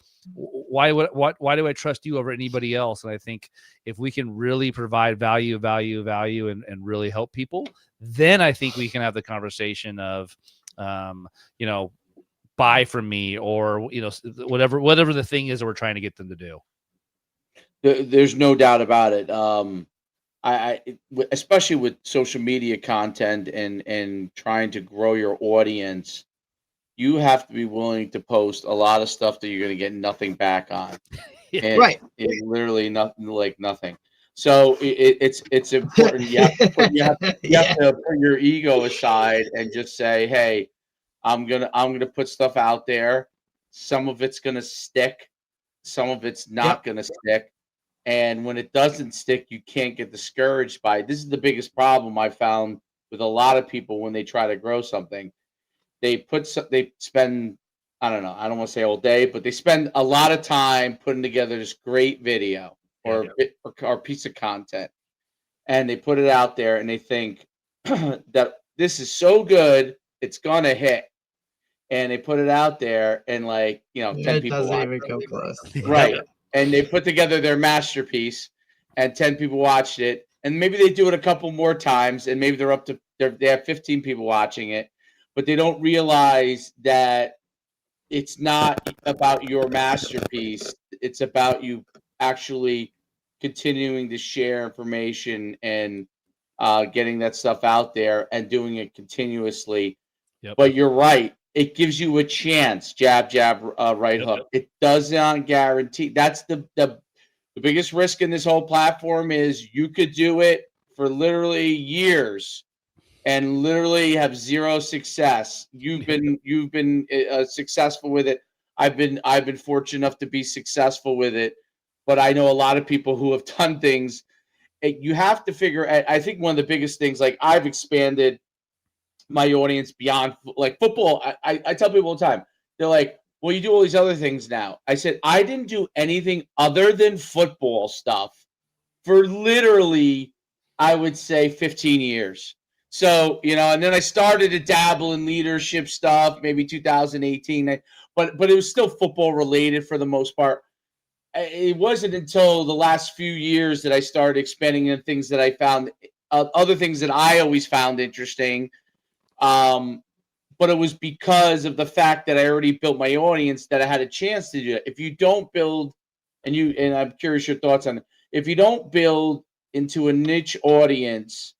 why do I trust you over anybody else? And I think if we can really provide value, and really help people, then I think we can have the conversation of, buy from me, or, whatever the thing is that we're trying to get them to do. There's no doubt about it. Especially with social media content and trying to grow your audience, you have to be willing to post a lot of stuff that you're going to get nothing back on. Yeah. Right. It's literally nothing. So it's important. You have to put your ego aside and just say, hey, I'm gonna put stuff out there. Some of it's gonna stick, some of it's not gonna stick. And when it doesn't stick, you can't get discouraged by it. This is the biggest problem I found with a lot of people when they try to grow something. They spend, I don't know, I don't want to say all day, but they spend a lot of time putting together this great video or piece of content, and they put it out there and they think that this is so good, it's gonna hit. And they put it out there, and 10 it people doesn't watch even it. come close. Right. And they put together their masterpiece, and 10 people watched it. And maybe they do it a couple more times, and maybe they have 15 people watching it, but they don't realize that it's not about your masterpiece. It's about you actually continuing to share information and getting that stuff out there and doing it continuously. Yep. But you're right. It gives you a chance. Jab, right hook. It does not guarantee. That's the biggest risk in this whole platform is you could do it for literally years and literally have zero success. You've been successful with it. I've been fortunate enough to be successful with it, but I know a lot of people who have done things. You have to figure. I think one of the biggest things, like I've expanded my audience beyond like football. I tell people all the time, they're like, well, you do all these other things now. I said, I didn't do anything other than football stuff for literally, I would say 15 years. So, and then I started to dabble in leadership stuff, maybe 2018, but it was still football related for the most part. It wasn't until the last few years that I started expanding into things that I found, other things that I always found interesting. But it was because of the fact that I already built my audience that I had a chance to do it. If you don't build, and I'm curious your thoughts on it, if you don't build into a niche audience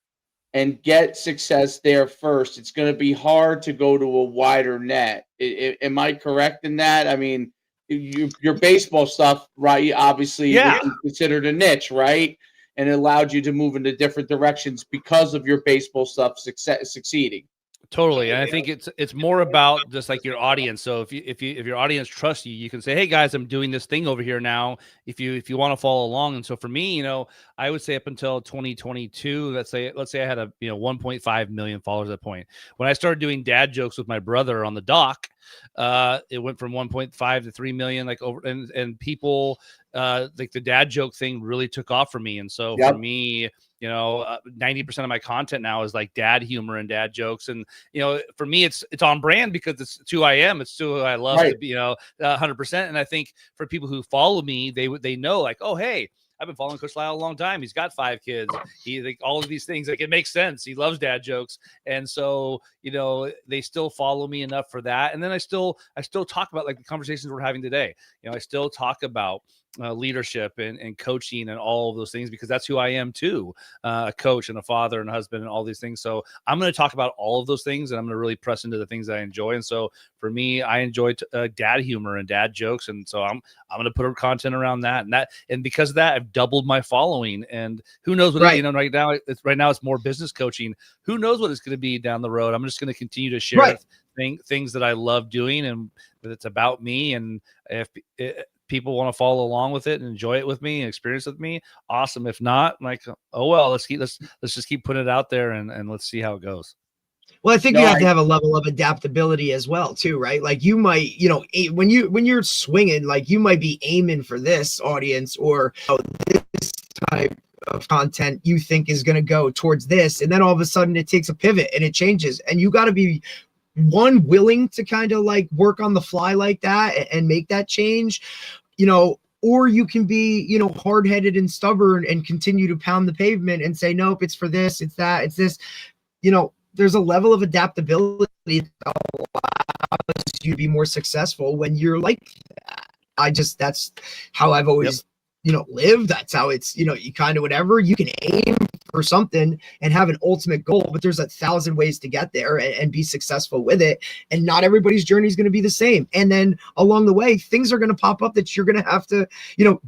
and get success there first, it's going to be hard to go to a wider net. Am I correct in that? I mean, your baseball stuff, right? Obviously, would be considered a niche, right? And it allowed you to move into different directions because of your baseball stuff succeeding. Totally. And I think it's more about just like your audience. So if your audience trusts you, you can say, hey guys, I'm doing this thing over here now. If you want to follow along. And so for me, I would say up until 2022, let's say I had 1.5 million followers at that point. When I started doing dad jokes with my brother on the dock, it went from 1.5 to 3 million, and people like the dad joke thing really took off for me. And so for me, 90% of my content now is like dad humor and dad jokes. And, for me, it's on brand because it's who I am. It's who I love to be, 100%. And I think for people who follow me, they know like, oh, hey, I've been following Coach Lyle a long time. He's got 5 kids. He like all of these things, like it makes sense. He loves dad jokes. And so, they still follow me enough for that. And then I still talk about like the conversations we're having today. I still talk about leadership and coaching and all of those things because that's who I am too, a coach and a father and a husband and all these things. So I'm going to talk about all of those things and I'm going to really press into the things that I enjoy. And so for me, I enjoy dad humor and dad jokes. And so I'm going to put up content around that and because of that, I've doubled my following. And who knows what, right now it's more business coaching. Who knows what it's going to be down the road. I'm just going to continue to share things that I love doing and that it's about me. And if people want to follow along with it and enjoy it with me and experience it with me, awesome. If not, like, oh well, let's just keep putting it out there and let's see how it goes. Well, I think you have to have a level of adaptability as well, too, right? Like you might, when you're swinging, like you might be aiming for this audience or this type of content you think is going to go towards this, and then all of a sudden it takes a pivot and it changes, and you got to be willing to kind of like work on the fly like that and make that change. or you can be, hard-headed and stubborn and continue to pound the pavement and say, nope, it's for this, it's that, it's this. There's a level of adaptability that allows you to be more successful when you're like that. That's how I've always, lived. That's how it's, you kind of whatever, you can aim for something and have an ultimate goal, but there's 1,000 ways to get there and be successful with it. And not everybody's journey is going to be the same. And then along the way, things are going to pop up that you're going to have to,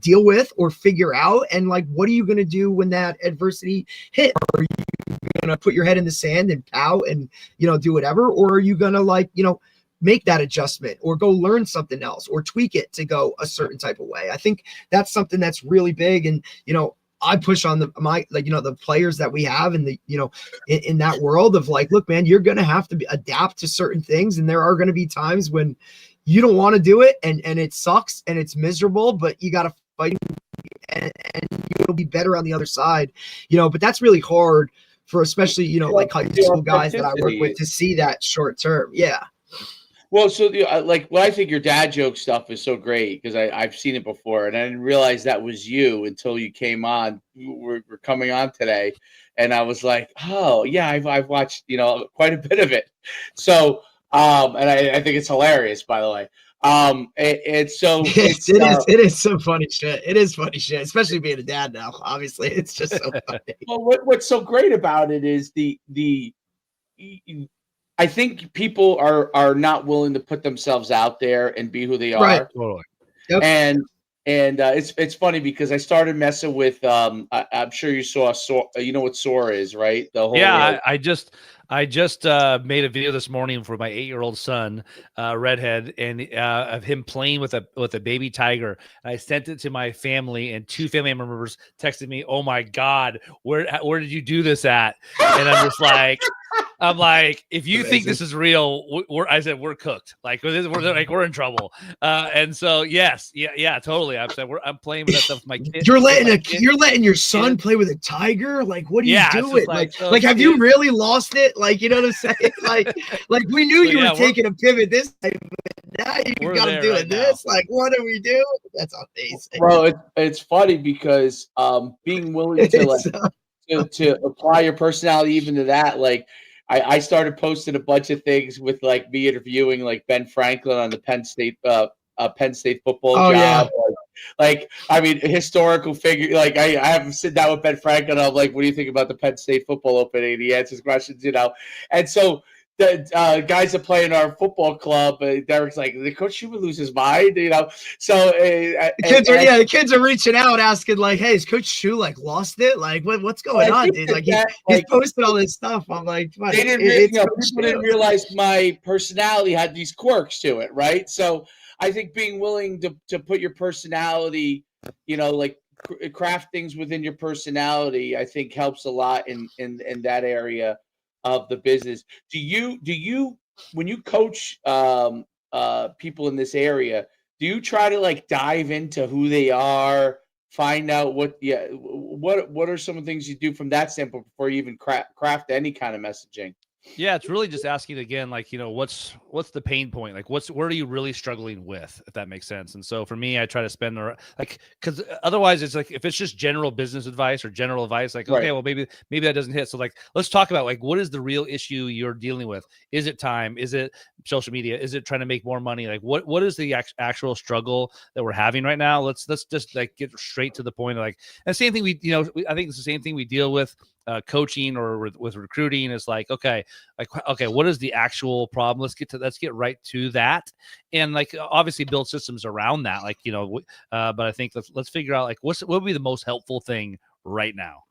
deal with or figure out. And like, what are you going to do when that adversity hit? Are you going to put your head in the sand and pout and, do whatever? Or are you going to make that adjustment or go learn something else or tweak it to go a certain type of way? I think that's something that's really big. And, I push on the players that we have in the, in that world of like, look, man, you're going to have to adapt to certain things. And there are going to be times when you don't want to do it and it sucks and it's miserable, but you got to fight and you'll be better on the other side, but that's really hard for especially, like high school guys that I work with to see that short term. Yeah. Well, so I think your dad joke stuff is so great because I've seen it before and I didn't realize that was you until you came on. We're coming on today, and I was like, oh yeah, I've watched quite a bit of it. So and I think it's hilarious, by the way. It is some funny shit. It is funny shit, especially being a dad now. Obviously, it's just so funny. Well, what's so great about it is I think people are not willing to put themselves out there and be who they are. Right. Totally. Yep. And it's funny because I started messing with I'm sure you saw you know what SOAR is, right? The whole I just made a video this morning for my 8-year-old son, Redhead, and of him playing with a baby tiger. And I sent it to my family, and 2 family members texted me, "Oh my God, where did you do this at?" And I'm like, if you think this is real, we're cooked. Like we're in trouble. And so yes, yeah, totally. I'm playing with that stuff with my kids. You're letting your son play with a tiger. Like, what are you doing? Like, have you really lost it? Like, you know what I'm saying? Like we knew you were taking a pivot this time, but now you got him doing this. Like, what do we do? That's amazing. Well, it's funny because being willing to to apply your personality even to that, like. I started posting a bunch of things with like me interviewing like Ben Franklin on the Penn State football job. Yeah. Like, I mean, historical figure. Like I have sit down with Ben Franklin. I'm like, what do you think about the Penn State football opening? He answers questions, and so the guys that play in our football club, Derek's like, the Coach Schumann lose his mind, So the kids are reaching out asking like, "Hey, is Coach Schu lost it? Like, what's going on, dude? Like, he's posted all this stuff." I'm like, people didn't realize my personality had these quirks to it, right? So I think being willing to put your personality, craft things within your personality, I think helps a lot in that area of the business. Do you when you coach people in this area, do you try to dive into who they are, find out what are some of the things you do from that standpoint before you even craft any kind of messaging? Yeah, it's really just asking again, what's the pain point? Like, where are you really struggling with, if that makes sense? And so for me, I try to spend because otherwise it's like, if it's just general business advice or general advice, like, okay, well, maybe that doesn't hit. So let's talk about what is the real issue you're dealing with? Is it time? Is it social media? Is it trying to make more money? Like, what is the actual struggle that we're having right now? Let's just get straight to the point. And same thing I think it's the same thing we deal with coaching or with recruiting. Is okay, what is the actual problem? Let's get right to that, and obviously build systems around that. But I think let's figure out what would be the most helpful thing right now.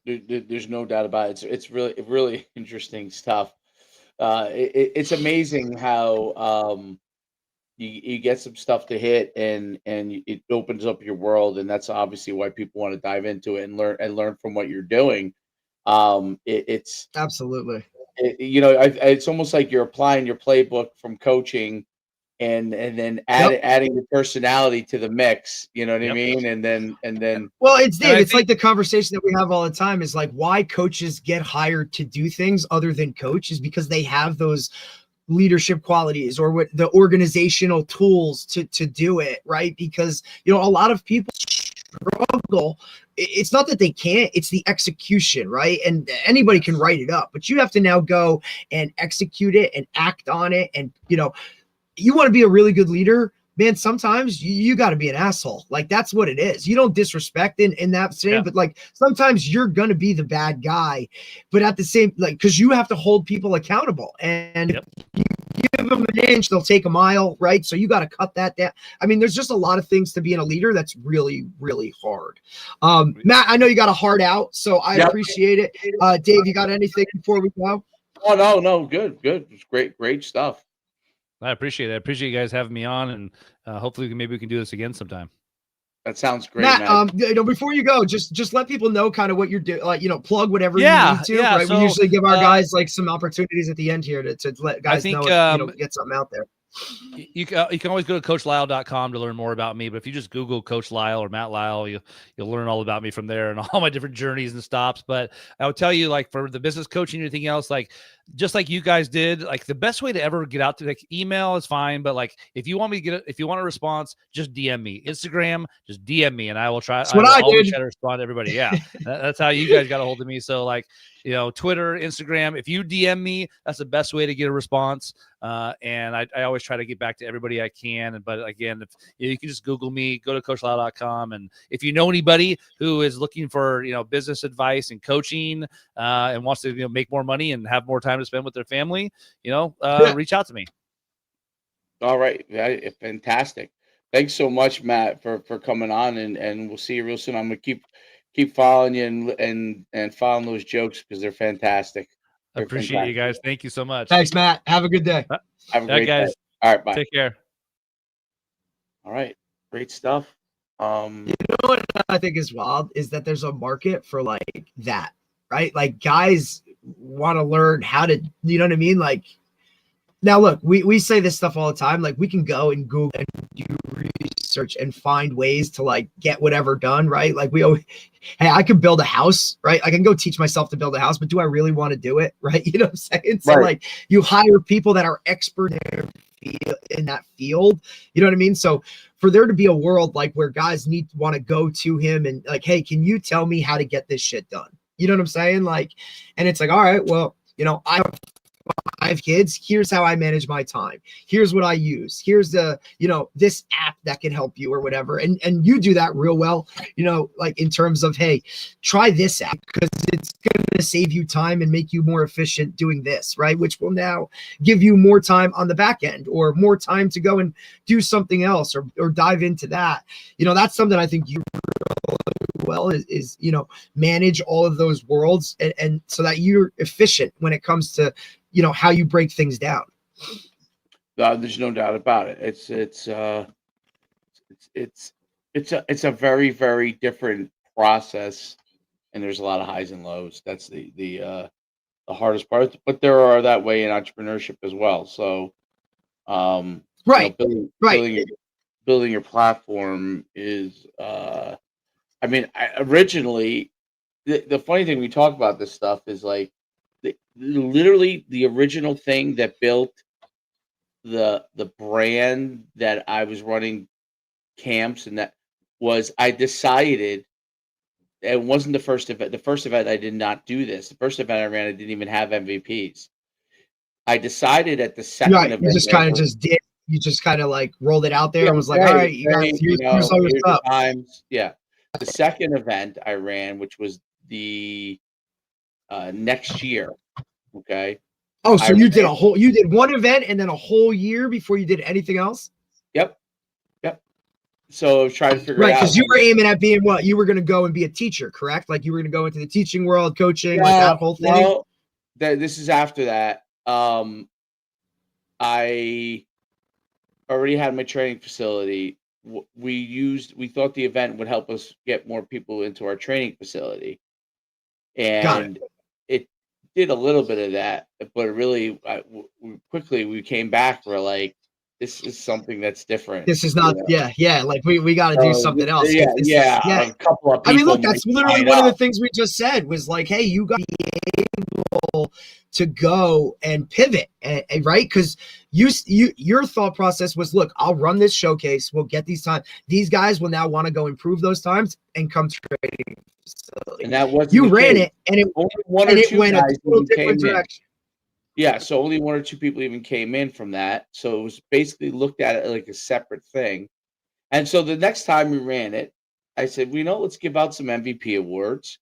There's no doubt about it. It's really, really interesting stuff. It's amazing how you get some stuff to hit and it opens up your world, and that's obviously why people want to dive into it and learn from what you're doing. It's absolutely, it's almost like you're applying your playbook from coaching and then adding the personality to the mix, you know what I mean? And then well, it's like the conversation that we have all the time is like, why coaches get hired to do things other than coach is because they have those leadership qualities or what the organizational tools to do it, right? Because, you know, a lot of people struggle. It's not that they can't, it's the execution, right? And anybody can write it up, but you have to now go and execute it and act on it. And, you know, you want to be a really good leader, man, sometimes you got to be an asshole. Like, that's what it is. You don't disrespect in that same, but like sometimes you're going to be the bad guy, but at the same, like, because you have to hold people accountable, and if you give them an inch, they'll take a mile, right? So you got to cut that down. I mean, there's just a lot of things to being a leader that's really, really hard. Matt, I know you got a heart out, so I appreciate it. Dave, you got anything before we go? Oh, no, good. It's great stuff. I appreciate it. I appreciate you guys having me on, and hopefully maybe we can do this again sometime. That sounds great, Matt. You know, before you go, just let people know kind of what you're doing. Like, you know, plug whatever you need to. Right? So, we usually give our guys like some opportunities at the end here to let guys know, you know, get something out there. You can always go to CoachLyle.com to learn more about me. But if you just Google Coach Lyle or Matt Lyle, you'll learn all about me from there and all my different journeys and stops. But I would tell you, like, for the business coaching and anything else, like, just like you guys did, like, the best way to ever get out to, like, email is fine. But like, if you want me to if you want a response, just DM me. Instagram, just DM me, and I will try. That's what I always did. try to respond to everybody. Yeah, that's how you guys got a hold of me. So, like, you know, Twitter, Instagram, if you DM me, that's the best way to get a response. And I always try to get back to everybody I can. But again, if you can just Google me, go to CoachLyle.com. And if you know anybody who is looking for, you know, business advice and coaching, and wants to, you know, make more money and have more time to spend with their family, you know, reach out to me. All right. Fantastic. Thanks so much, Matt, for coming on, and we'll see you real soon. I'm going to keep following you and following those jokes because they're fantastic. I appreciate you guys. Thank you so much. Thanks, Matt. Have a good day. Have a great guys. day. All right, bye. Take care. All right, great stuff. You know what I think is wild is that there's a market for like that, right? Like, guys want to learn how to, you know what I mean? Like, now look, we say this stuff all the time. Like, we can go and Google and do research and find ways to like get whatever done, right? Like, we always, hey, I could build a house, right? I can go teach myself to build a house, but do I really want to do it, right? You know what I'm saying? So like, you hire people that are expert in that field, you know what I mean? So for there to be a world like where guys want to go to him and like, hey, can you tell me how to get this shit done? You know what I'm saying? Like, and it's like, all right, well, you know, I have kids. Here's how I manage my time. Here's what I use. Here's the, you know, this app that can help you or whatever. And you do that real well, you know, like in terms of, hey, try this app because it's going to save you time and make you more efficient doing this, right? Which will now give you more time on the back end or more time to go and do something else or dive into that. You know, that's something I think you well is, you know, manage all of those worlds and so that you're efficient when it comes to, you know, how you break things down. There's no doubt about it. It's a very, very different process, and there's a lot of highs and lows. That's the hardest part, but there are that way in entrepreneurship as well. So, right, you know, building your platform is, I mean, originally, the funny thing we talk about this stuff is like, literally the original thing that built the brand that I was running camps, and that was I decided it wasn't the first event. The first event I did not do this. The first event I ran, I didn't even have MVPs. I decided at the second event, you just kind of like rolled it out there and was like, all right, here's all your stuff. Yeah. The second event I ran, which was the next year. Okay. Oh, so you did one event and then a whole year before you did anything else? Yep. So I was trying to figure it out. Right, because you were aiming at being what? You were going to go and be a teacher, correct? Like you were going to go into the teaching world, coaching, like that whole thing? Well, this is after that. I already had my training facility. We thought the event would help us get more people into our training facility. And it did a little bit of that, but really we came back. We're like, this is something that's different. This is not, like we got to do something else. A couple of people. I mean, look, that's literally one of the things we just said was like, hey, you got to be able able to go and pivot, right? Because your thought process was, look, I'll run this showcase, we'll get these times. These guys will now want to go improve those times and come to training facility. And that wasn't you the ran case. it, and it only one or two went a guys total even came different in. direction. Yeah, so only one or two people even came in from that. So it was basically looked at it like a separate thing. And so the next time we ran it, I said, let's give out some MVP awards.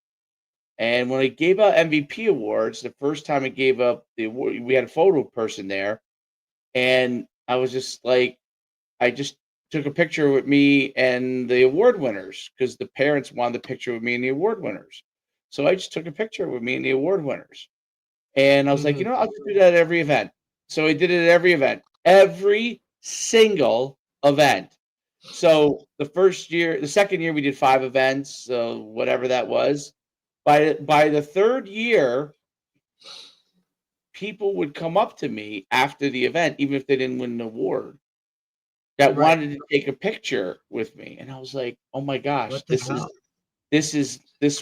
And when I gave out MVP awards, the first time I gave up the award, we had a photo person there. And I was just like, I just took a picture with me and the award winners because the parents wanted a picture with me and the award winners. So I just took a picture with me and the award winners. And I was like, I'll just do that at every event. So I did it at every event, every single event. So the second year we did 5 events, so whatever that was. By the third year, people would come up to me after the event, even if they didn't win an award, that wanted to take a picture with me. And I was like, oh my gosh, this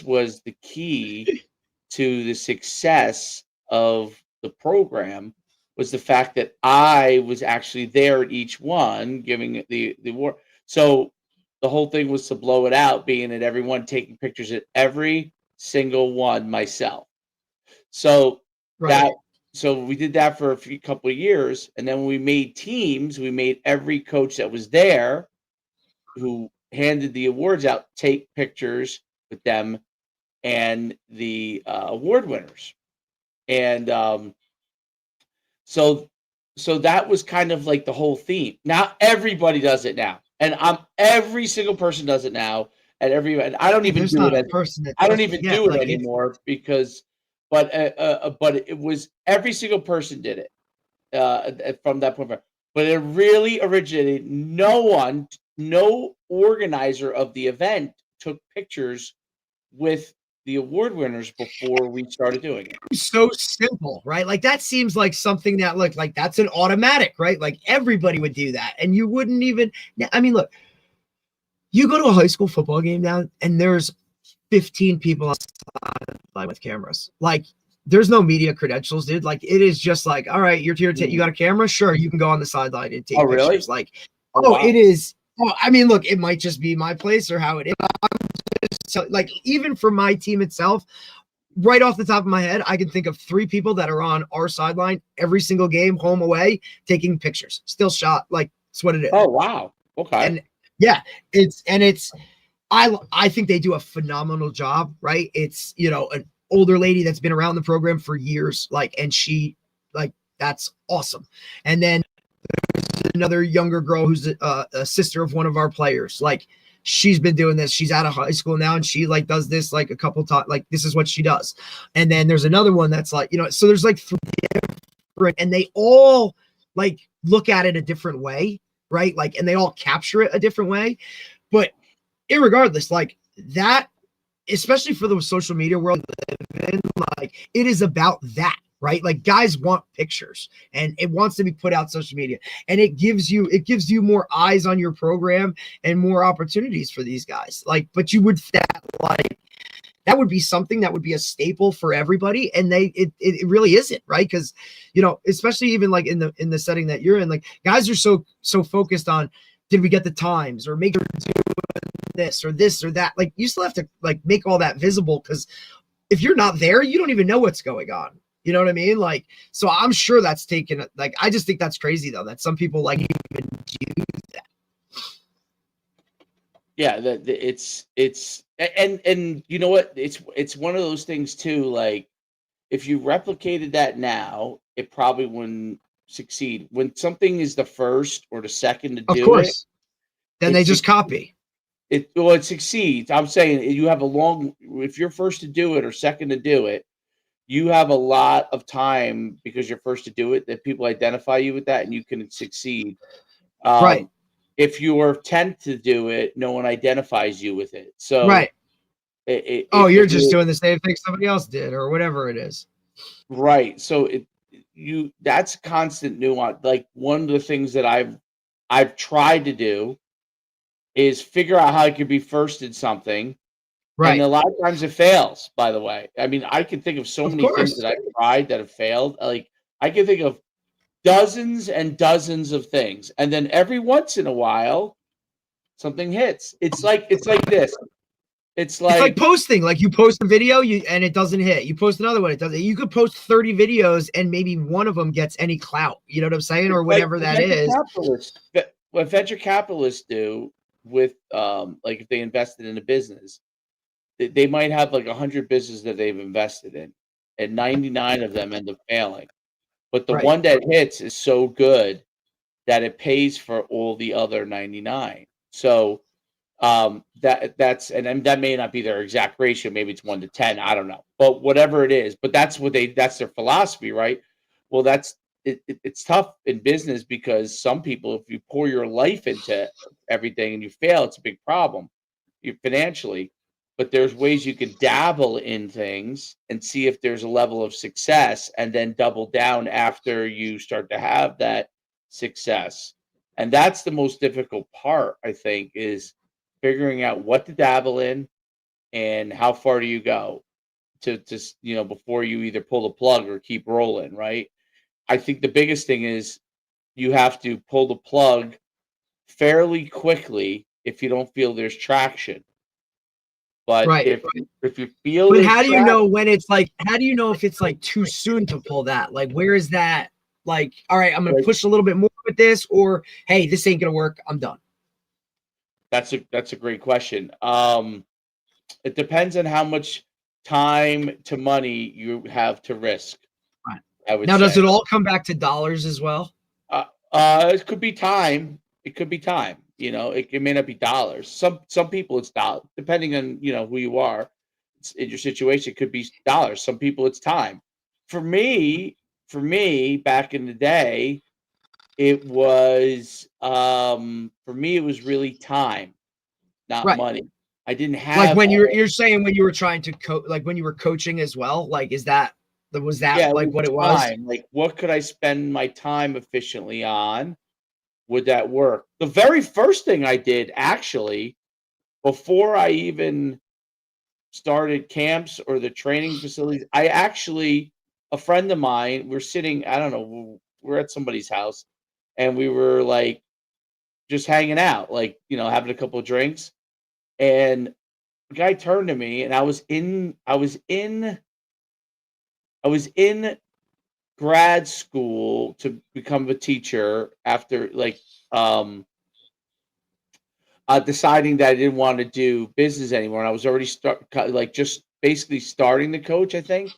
was the key to the success of the program, was the fact that I was actually there at each one giving the award. So the whole thing was to blow it out, being at everyone, taking pictures at every single one myself. So so we did that for a couple of years, and then when we made teams, we made every coach that was there who handed the awards out take pictures with them and the award winners. And so that was kind of like the whole theme. Now everybody does it now, and every single person does it now at every event. I don't even do it. I don't even do it anymore because, but it was every single person did it from that point. But it really originated. No organizer of the event took pictures with the award winners before we started doing it. So simple, right? Like that seems like something that like that's an automatic, right? Like everybody would do that, and you wouldn't even. I mean, look, you go to a high school football game now, and there's 15 people outside with cameras. Like, there's no media credentials, dude. Like, it is just like, all right, you're here. You got a camera? Sure, you can go on the sideline and take pictures. Really? Like, wow. It is. Oh, I mean, look, it might just be my place or how it is. So, like, even for my team itself, right off the top of my head, I can think of 3 people that are on our sideline every single game, home, away, taking pictures. Still shot. Like, it's what it is. Oh, wow. Okay. And yeah, I think they do a phenomenal job, right? It's, an older lady that's been around the program for years, like, and she, like, that's awesome. And then there's another younger girl who's a sister of one of our players. Like, she's been doing this. She's out of high school now, and she like does this like a couple times. Like, this is what she does. And then there's another one that's like, so there's like 3 different, and they all like look at it a different way, right? Like, and they all capture it a different way. But irregardless, like that, especially for the social media world, like it is about that, right? Like guys want pictures, and it wants to be put out social media, and it gives you more eyes on your program and more opportunities for these guys. Like, but you would that would be something that would be a staple for everybody, and it really isn't, right? Because especially even like in the setting that you're in, like guys are so focused on, did we get the times, or make sure to do this or that. Like, you still have to like make all that visible, because if you're not there, you don't even know what's going on. You know what I mean? Like, so I'm sure that's taken, like, I just think that's crazy though, that some people like even do that. Yeah, it's and you know what? It's one of those things too. Like, if you replicated that now, it probably wouldn't succeed. When something is the first or the second to do it, of course, then they just copy. It succeeds. I'm saying you have if you're first to do it or second to do it, you have a lot of time because you're first to do it, that people identify you with that and you can succeed. Right. If you are 10th to do it, no one identifies you with it. So right. You're just doing the same thing somebody else did or whatever it is. Right. So that's constant nuance. Like, one of the things that I've tried to do is figure out how I could be first in something Right. And a lot of times it fails, by the way. I mean, I can think of so Of many things course. that I've tried that have failed. Like, I can think of dozens and dozens of things. And then every once in a while, something hits. It's like this. It's It's like like posting. Like you post a video, and it doesn't hit. You post another one, it doesn't. You could post 30 videos, and maybe one of them gets any clout. You know what I'm saying, it's or like whatever the that venture is. capitalists. What venture capitalists do with like if they invested in a business, they might have like 100 businesses that they've invested in, and 99 of them end up failing. But the Right. one that hits is so good that it pays for all the other 99. So and that may not be their exact ratio, maybe it's 1 to 10, I don't know, but whatever it is, but that's their philosophy, right? Well, it's tough in business because some people, if you pour your life into everything and you fail, it's a big problem you financially. But there's ways you can dabble in things and see if there's a level of success and then double down after you start to have that success. And that's the most difficult part, I think, is figuring out what to dabble in and how far do you go to before you either pull the plug or keep rolling, right? I think the biggest thing is you have to pull the plug fairly quickly if you don't feel there's traction. But Right. if you feel But there's how do you traction, know when it's like? How do you know if it's like too soon to pull that? Like, where is that? Like, all right, I'm gonna like, push a little bit more with this, or hey, this ain't gonna work. I'm done. that's a great question. It depends on how much time to money you have to risk, Right. I would Now, does say. it all come back to dollars as well? It could be time. It could be time. It may not be dollars. Some people it's dollars, depending on who you are. In your situation, it could be dollars. Some people it's time. For me, back in the day, it was really time, not Right. money. I didn't Like have when all. you're saying when you were trying to like when you were coaching as well. Like, was that Yeah, it like was what it was? time. Like, what could I spend my time efficiently on? Would that work? The very first thing I did, actually, before I even started camps or the training facilities, a friend of mine, we're sitting, I don't know, we're at somebody's house, and we were like just hanging out, like, having a couple of drinks. And the guy turned to me, and I was in grad school to become a teacher after deciding that I didn't want to do business anymore. And I was already just basically starting to coach, I think.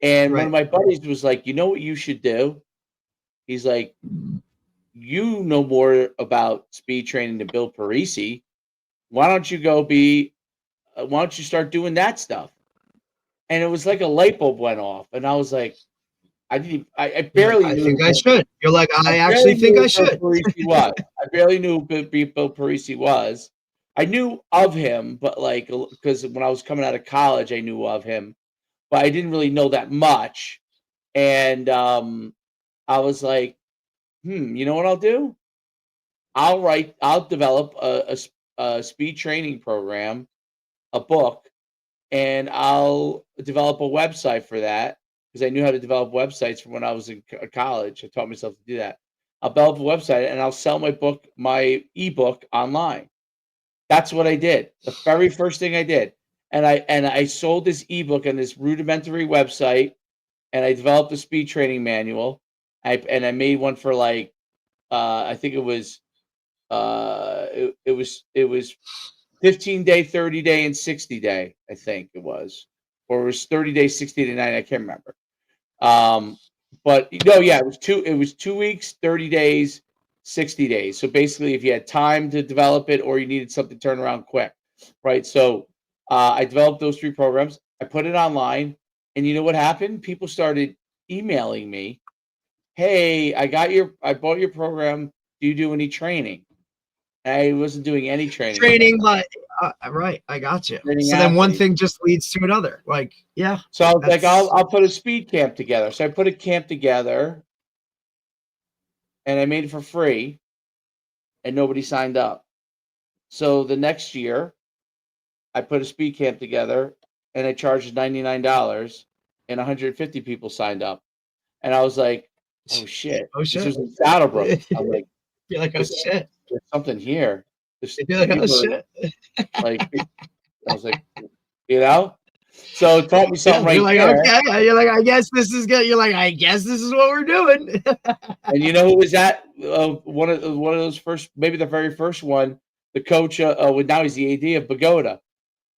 And one of Right. my buddies was like, "You know what you should do?" He's like, "You know more about speed training than Bill Parisi. Why don't you go be? Why don't you start doing that stuff?" And it was like a light bulb went off, and I was like, I You're like, barely I knew think I should. You're like, I I barely actually think knew I who Bill should. Parisi was. I barely knew who Bill Parisi was. I knew of him, but because when I was coming out of college, I knew of him, but I didn't really know that much. And I was like, you know what I'll do? I'll develop a speed training program, a book, and I'll develop a website for that because I knew how to develop websites from when I was in college. I taught myself to do that. I'll develop a website and I'll sell my ebook online. That's what I did. The very first thing I did, and I sold this ebook on this rudimentary website, and I developed a speed training manual. I made one for I think it was 15 day, 30 day, and 60 day, I think it was. Or it was 30 days, 60 to 90, I can't remember. But no, yeah, it was 2 weeks, 30 days, 60 days. So basically if you had time to develop it or you needed something to turn around quick, right? So I developed those three programs. I put it online, and you know what happened? People started emailing me, "Hey, I bought your program. Do you do any training?" I wasn't doing any training at that Training, but right, I got you. training So then one athletes. thing just leads to another. Like, yeah, So I was like, that's I'll put a speed camp together. So I put a camp together, and I made it for free, and nobody signed up. So the next year, I put a speed camp together, and I charged $99, and 150 people signed up. And I was like, oh shit. Oh This shit. was in Saddlebrook. I'm like, You're like, oh shit. there's something here. You're like, oh shit. Like, I was like, you know? So it taught me something You're like, there. okay. You're like, I guess this is good. You're like, I guess this is what we're doing. And you know who was at one of those first, maybe the very first one, the coach, now he's the AD of Pagoda.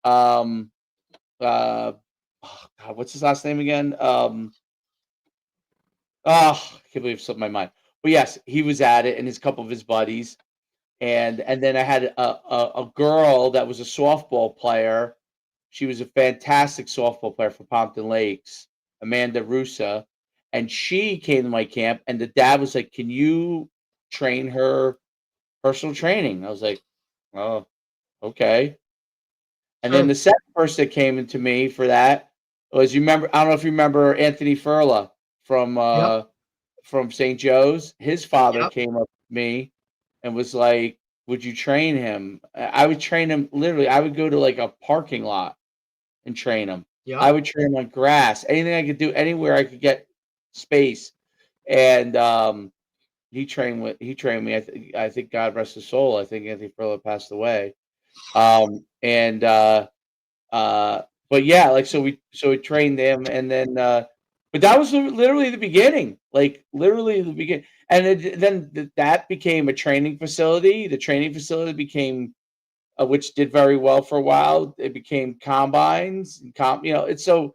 Oh God, what's his last name again? I can't believe it slipped my mind. But yes, he was at it, and his couple of his buddies. And then I had a girl that was a softball player. She was a fantastic softball player for Pompton Lakes, Amanda Russa. And she came to my camp, and the dad was like, can you train her personal training? I was like, oh, okay. And then the second person that came into me for that was, I don't know if you remember Anthony Furla from St. Joe's. His father came up to me and was like, would you train him? I would train him literally. I would go to like a parking lot and train him. I would train him on grass, anything I could do, anywhere I could get space. And he trained me. I think God rest his soul. I think Anthony Furla passed away. But yeah, like so we trained them, and then but that was literally the beginning, like literally the beginning. And then that became a training facility. The training facility became, which did very well for a while. It became combines, it's so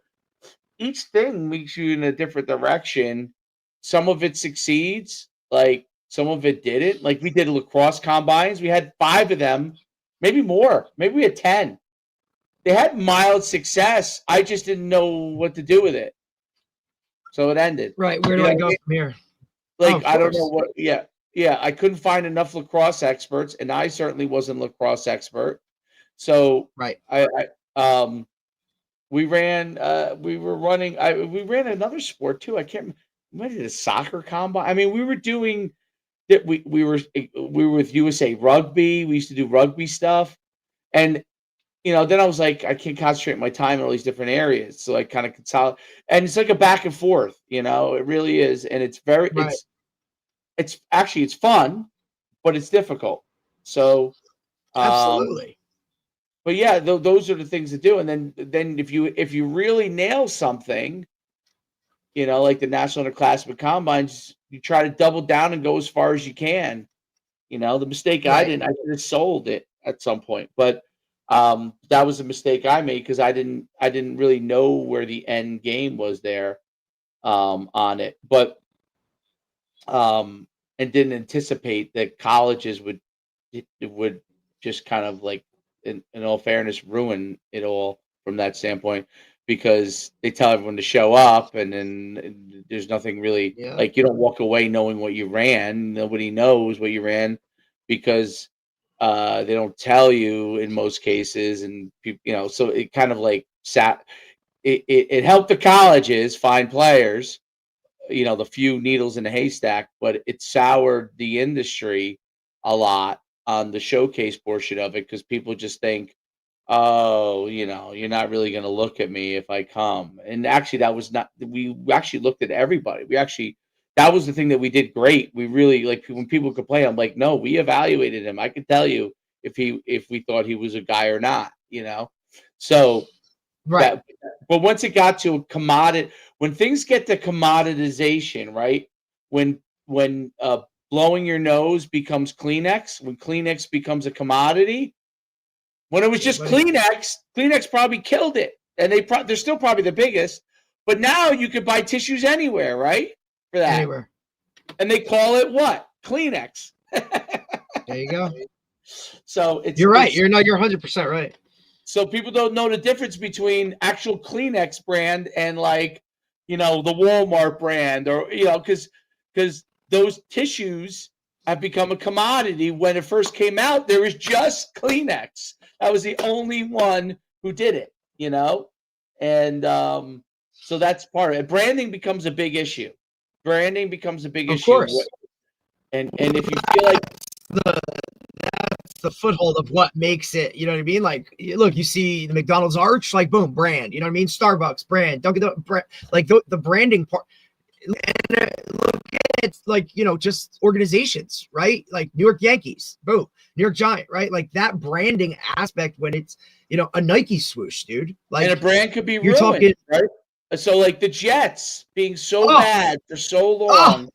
each thing makes you in a different direction. Some of it succeeds, like some of it didn't. Like we did lacrosse combines. We had 5 of them, maybe more. Maybe we had 10. They had mild success. I just didn't know what to do with it. So it ended. Right. Where do I go from here? Like, I don't know what. Yeah. I couldn't find enough lacrosse experts, and I certainly wasn't a lacrosse expert. So right. We ran. We ran another sport too. I can't. We did a soccer combine. I mean, we were doing that. We were with USA Rugby. We used to do rugby stuff, and then I was like, I can't concentrate my time in all these different areas. So I kind of consolidate, and it's like a back and forth, it really is. And it's very, it's fun, but it's difficult. So, absolutely. But yeah, those are the things to do. And then if you really nail something, like the National Underclassmen Combines, you try to double down and go as far as you can. The mistake I should have sold it at some point, but that was a mistake I made because I didn't really know where the end game was there on it, but and didn't anticipate that colleges would just kind of like in all fairness ruin it all from that standpoint, because they tell everyone to show up, and then there's nothing really like, you don't walk away knowing what you ran. Nobody knows what you ran because they don't tell you in most cases, and people, so it kind of like it helped the colleges find players, the few needles in the haystack, but it soured the industry a lot on the showcase portion of it, because people just think, oh, you're not really going to look at me if I come. And actually that was not, we actually looked at everybody. That was the thing that we did great. We really, like, when people complain, I'm like, no, we evaluated him. I could tell you if we thought he was a guy or not, So, right. But once it got to a commodity, when things get to commoditization, right? When blowing your nose becomes Kleenex, when Kleenex becomes a commodity, when it was just Kleenex probably killed it, and they're still probably the biggest. But now you could buy tissues anywhere, right? For that. Anywhere. And they call it what? Kleenex. There you go. So you're right. You're 100% right. So people don't know the difference between actual Kleenex brand and, like, the Walmart brand, or because those tissues have become a commodity. When it first came out, there was just Kleenex. That was the only one who did it, and so that's part of it. Branding becomes a big issue. Of course. And if you feel like the foothold of what makes it, you know what I mean? Like, look, you see the McDonald's arch, like, boom, brand, you know what I mean? Starbucks, brand, Dunkin' Donuts, like the branding part. And look at, like, you know, just organizations, right? Like New York Yankees, boom, New York Giant, right? Like that branding aspect when it's, you know, a Nike swoosh, dude. Like, and a brand could be you're ruined, talking, right? So like the Jets being so Oh. bad for so long,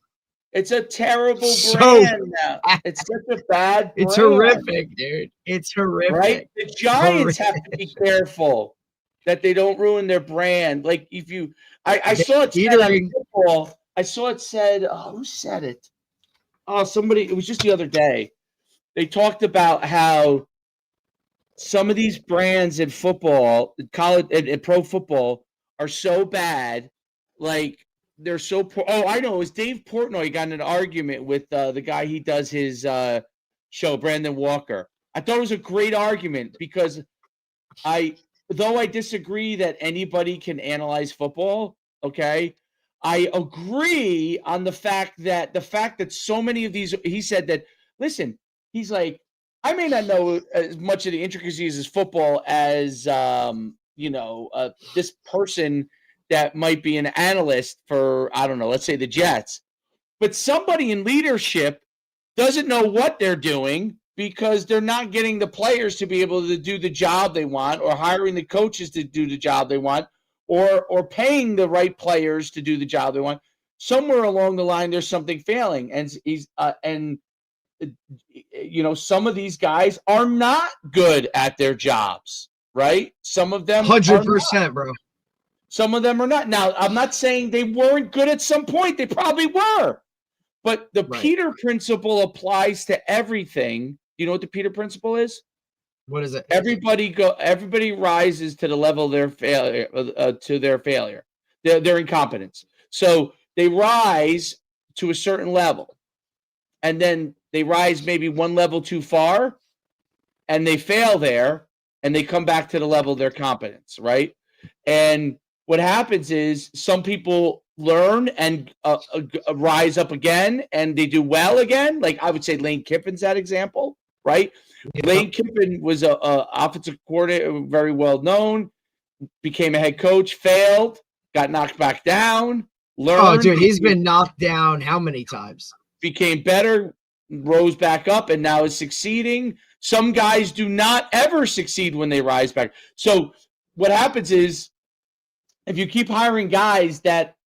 it's a terrible So brand now. It's such a bad brand. it's horrific, dude. It's horrific. Right? The Giants have to be careful that they don't ruin their brand. Like if you, I saw it said on football. I saw it said, oh, who said it? Oh, somebody. It was just the other day. They talked about how some of these brands in football, college and pro football, are so bad. Like they're so poor. Oh, I know. It was Dave Portnoy got in an argument with the guy he does his show, Brandon Walker. I thought it was a great argument because though I disagree that anybody can analyze football, okay, I agree on the fact that so many of these, he said that, listen, he's like, I may not know as much of the intricacies as football as, this person that might be an analyst for, I don't know, let's say the Jets, but somebody in leadership doesn't know what they're doing because they're not getting the players to be able to do the job they want, or hiring the coaches to do the job they want, or paying the right players to do the job they want. Somewhere along the line, there's something failing, and some of these guys are not good at their jobs, right? Some of them 100%, bro. Some of them are not. Now, I'm not saying they weren't good at some point. They probably were. But the Peter Principle applies to everything. You know what the Peter Principle is? What is it? Everybody rises to the level of their failure, their incompetence. So they rise to a certain level, and then they rise maybe one level too far, and they fail there, and they come back to the level of their competence, right? And what happens is some people learn and rise up again, and they do well again. Like I would say Lane Kiffin's that example, right? Yeah. Lane Kiffin was a offensive coordinator, very well known, became a head coach, failed, got knocked back down, learned. Oh, dude, he's been knocked down how many times? Became better, rose back up, and now is succeeding. Some guys do not ever succeed when they rise back. So what happens is, if you keep hiring guys that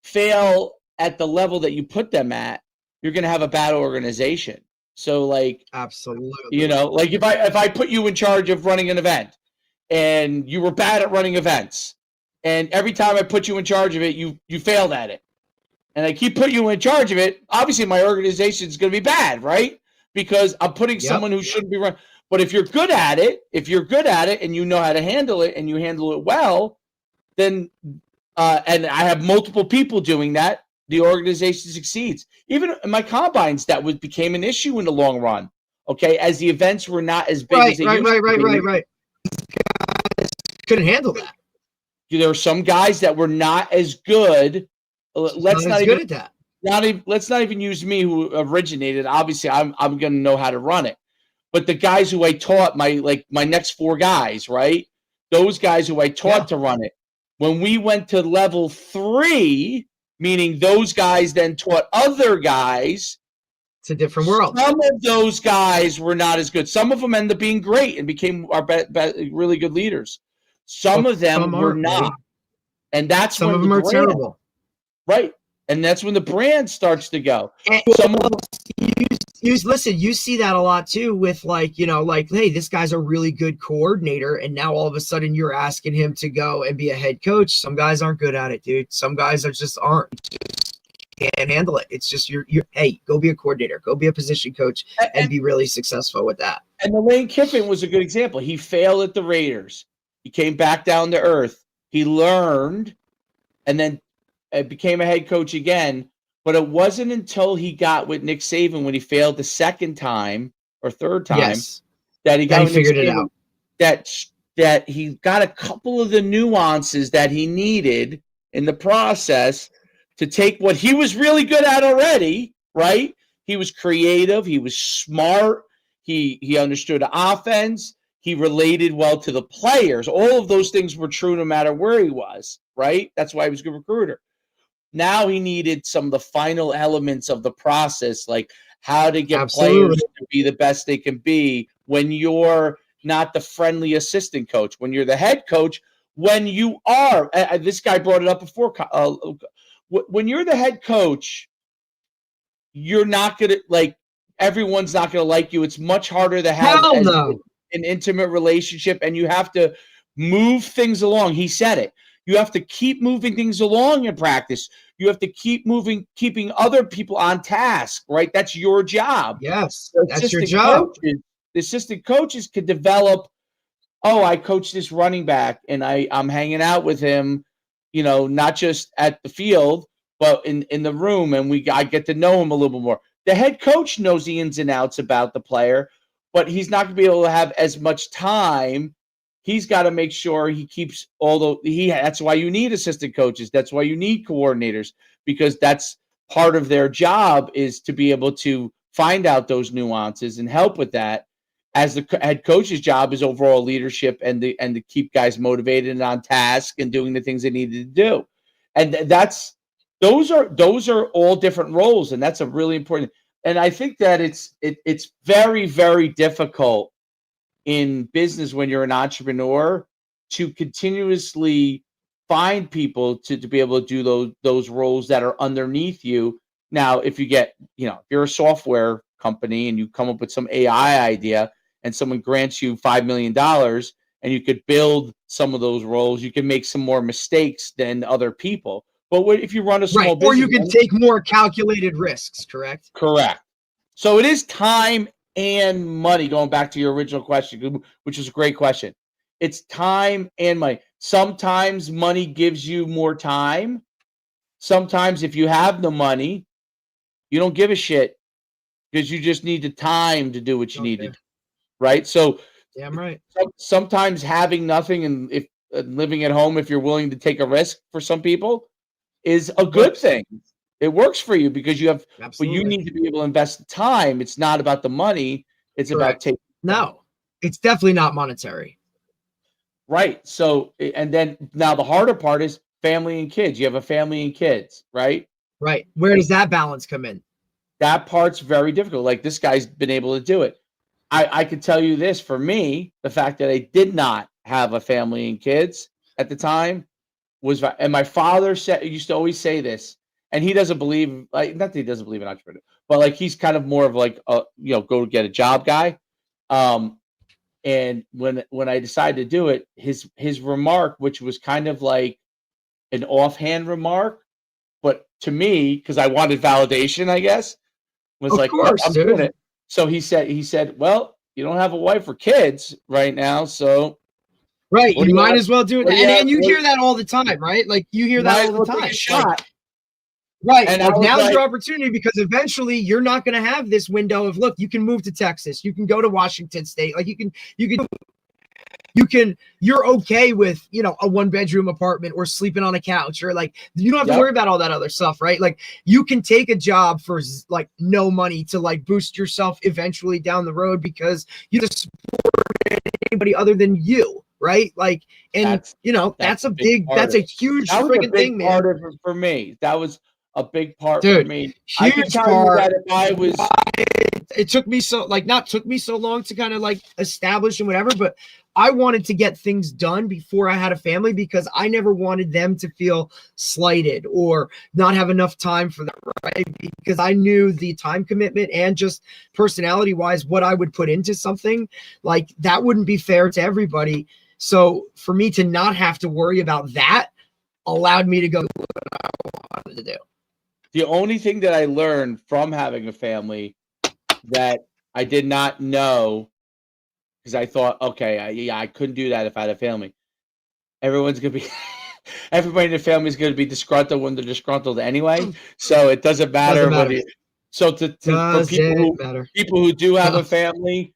fail at the level that you put them at, you're going to have a bad organization. So, like, absolutely, like if I put you in charge of running an event, and you were bad at running events, and every time I put you in charge of it, you failed at it, and I keep putting you in charge of it, obviously my organization is going to be bad, right? Because I'm putting someone who shouldn't be running. But if you're good at it, and you know how to handle it, and you handle it well, then and I have multiple people doing that, the organization succeeds. Even in my combines, that became an issue in the long run. Okay, as the events were not as big as they used to be. Right. Couldn't handle that. There were some guys that were not as good. Let's not even use me who originated. Obviously, I'm going to know how to run it. But the guys who I taught, my next 4 guys, right? Those guys who I taught to run it. When we went to level 3, meaning those guys then taught other guys. It's a different world. Some of those guys were not as good. Some of them ended up being great and became our really good leaders. Some of them were not. And that's some of them are terrible. Right. And that's when the brand starts to go. Listen, you see that a lot too with hey, this guy's a really good coordinator, and now all of a sudden you're asking him to go and be a head coach. Some guys aren't good at it, dude. Some guys aren't. Can't handle it. It's just you're hey, go be a coordinator, go be a position coach, and be really successful with that. And the Lane Kiffin was a good example. He failed at the Raiders. He came back down to earth. He learned, and then became a head coach again. But it wasn't until he got with Nick Saban when he failed the second time or third time that he figured it out. That he got a couple of the nuances that he needed in the process to take what he was really good at already, right? He was creative. He was smart. He understood the offense. He related well to the players. All of those things were true no matter where he was, right? That's why he was a good recruiter. Now he needed some of the final elements of the process, like how to get players to be the best they can be when you're not the friendly assistant coach, when you're the head coach, when you are, this guy brought it up before, when you're the head coach, you're not going to, like, everyone's not going to like you. It's much harder to have an intimate relationship, and you have to move things along. He said it. You have to keep moving things along in practice. You have to keep keeping other people on task, right? That's your job. Yes, that's your job. The assistant coaches could develop, oh, I coach this running back, and I'm hanging out with him, not just at the field, but in the room, and I get to know him a little bit more. The head coach knows the ins and outs about the player, but he's not going to be able to have as much time. He's got to make sure he keeps that's why you need assistant coaches. That's why you need coordinators, because that's part of their job, is to be able to find out those nuances and help with that. As the head coach's job is overall leadership and to keep guys motivated and on task and doing the things they needed to do. And those are all different roles, and that's a really important. And I think that it's very, very difficult in business when you're an entrepreneur to continuously find people to be able to do those roles that are underneath you. Now, if you get, if you're a software company and you come up with some AI idea and someone grants you $5 million and you could build some of those roles, you can make some more mistakes than other people. But if you run a small business, or you can take more calculated risks, correct? Correct. So it is time and money, going back to your original question, which is a great question. It's time and money. Sometimes money gives you more time. Sometimes if you have the money, you don't give a shit because you just need the time to do what you need to do, right? So damn right. Sometimes having nothing and if living at home, if you're willing to take a risk for some people, is a good thing. It works for you because you have, but you need to be able to invest the time. It's not about the money. It's about taking. No, it's definitely not monetary. Right. So, and then now the harder part is family and kids. You have a family and kids, right? Right. Where does that balance come in? That part's very difficult. Like this guy's been able to do it. I could tell you this, for me, the fact that I did not have a family and kids at the time was, and my father used to always say this, and he doesn't believe, like, not that he doesn't believe in entrepreneur, but like he's kind of more of like a, go get a job guy. And when I decided to do it, his remark, which was kind of like an offhand remark, but to me, because I wanted validation, I guess, was like, I'm doing it. So he said, well, you don't have a wife or kids right now, so right, you might as well do it. And you hear that all the time, right? Like you hear that all the time. Take a shot. Right. And like now's your opportunity, because eventually you're not going to have this window of, look, you can move to Texas, you can go to Washington State, like you're okay with, a 1-bedroom apartment or sleeping on a couch, or like you don't have to worry about all that other stuff, right? Like you can take a job for like no money to like boost yourself eventually down the road, because you don't support anybody other than you. Right. Like, and that's a huge freaking thing, man. Part of it for me. That was a big part for me. I can tell you that if I was, it took me so long to kind of like establish and whatever, but I wanted to get things done before I had a family, because I never wanted them to feel slighted or not have enough time for them, right? Because I knew the time commitment and just personality wise, what I would put into something like that wouldn't be fair to everybody. So for me to not have to worry about that allowed me to go do what I wanted to do. The only thing that I learned from having a family that I did not know, because I thought, okay, I couldn't do that if I had a family. Everybody in the family is going to be disgruntled when they're disgruntled anyway. So it doesn't matter. For people who do have a family,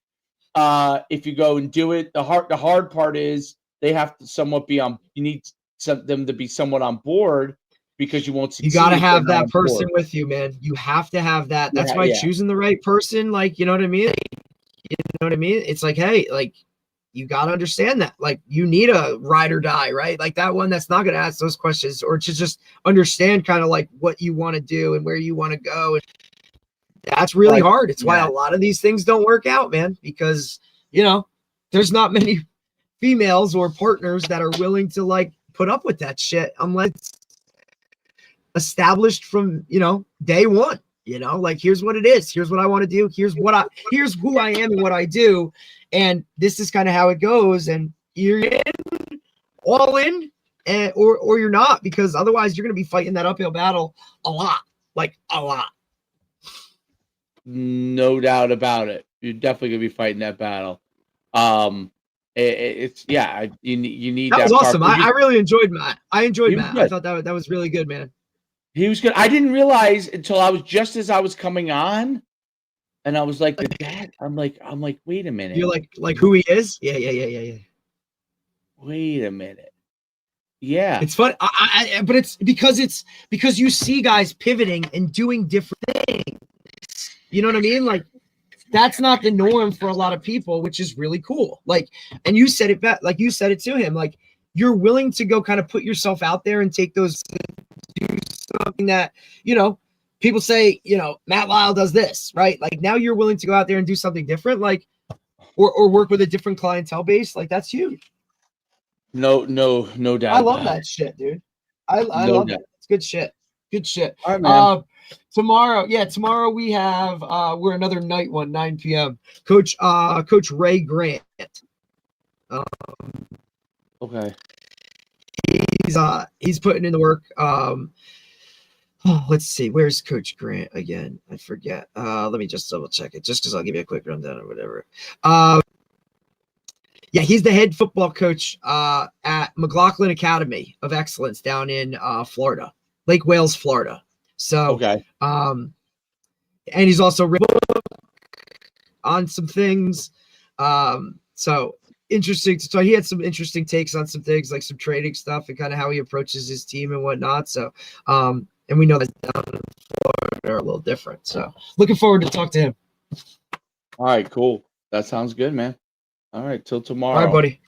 if you go and do it, the hard part is they have to somewhat be on. You need them to be somewhat on board, because you won't succeed. You got to have that person with you, man. You have to have that. That's why choosing the right person, like, you know what I mean? know what I mean? It's like, hey, like, you got to understand that, like, you need a ride or die, right? Like that one that's not going to ask those questions, or to just understand kind of like what you want to do and where you want to go. That's really hard. It's why a lot of these things don't work out, man, because, you know, there's not many females or partners that are willing to like put up with that shit unless it's established from, you know, day one. You know, like, here's what it is. Here's what I want to do. Here's who I am and what I do. And this is kind of how it goes. And you're in, all in, or you're not, because otherwise you're going to be fighting that uphill battle a lot. No doubt about it. You're definitely gonna be fighting that battle. It's you need that was awesome. partner. I really enjoyed Matt. I Good. thought that was really good, man. He was good. I didn't realize until I was coming on, and I was like, "Dad." I'm like, wait a minute. You're like who he is? Yeah. Wait a minute. Yeah, it's fun. But it's because you see guys pivoting and doing different things. You know what I mean? Like, that's not the norm for a lot of people, which is really cool. Like, and you said it back, like you said it to him, like, you're willing to go kind of put yourself out there and take those, do something that, you know, people say, you know, Matt Lyle does this, right? Like, now you're willing to go out there and do something different, like, or work with a different clientele base. Like, that's huge. No doubt. I love that shit, dude. I love it. It's good shit. All right, man. Tomorrow we have we're another night one, 9 p.m. Coach Ray Grant. Okay. He's putting in the work. Let's see, where's Coach Grant again? I forget. Let me just double check it, just because I'll give you a quick rundown or whatever. Yeah, he's the head football coach at McLaughlin Academy of Excellence down in Florida, Lake Wales, Florida. So, okay. And he's also written on some things. So interesting. So he had some interesting takes on some things, like some trading stuff and kind of how he approaches his team and whatnot. So, and we know that down in Florida are a little different. So looking forward to talk to him. All right, cool. That sounds good, man. All right, till tomorrow. All right, buddy.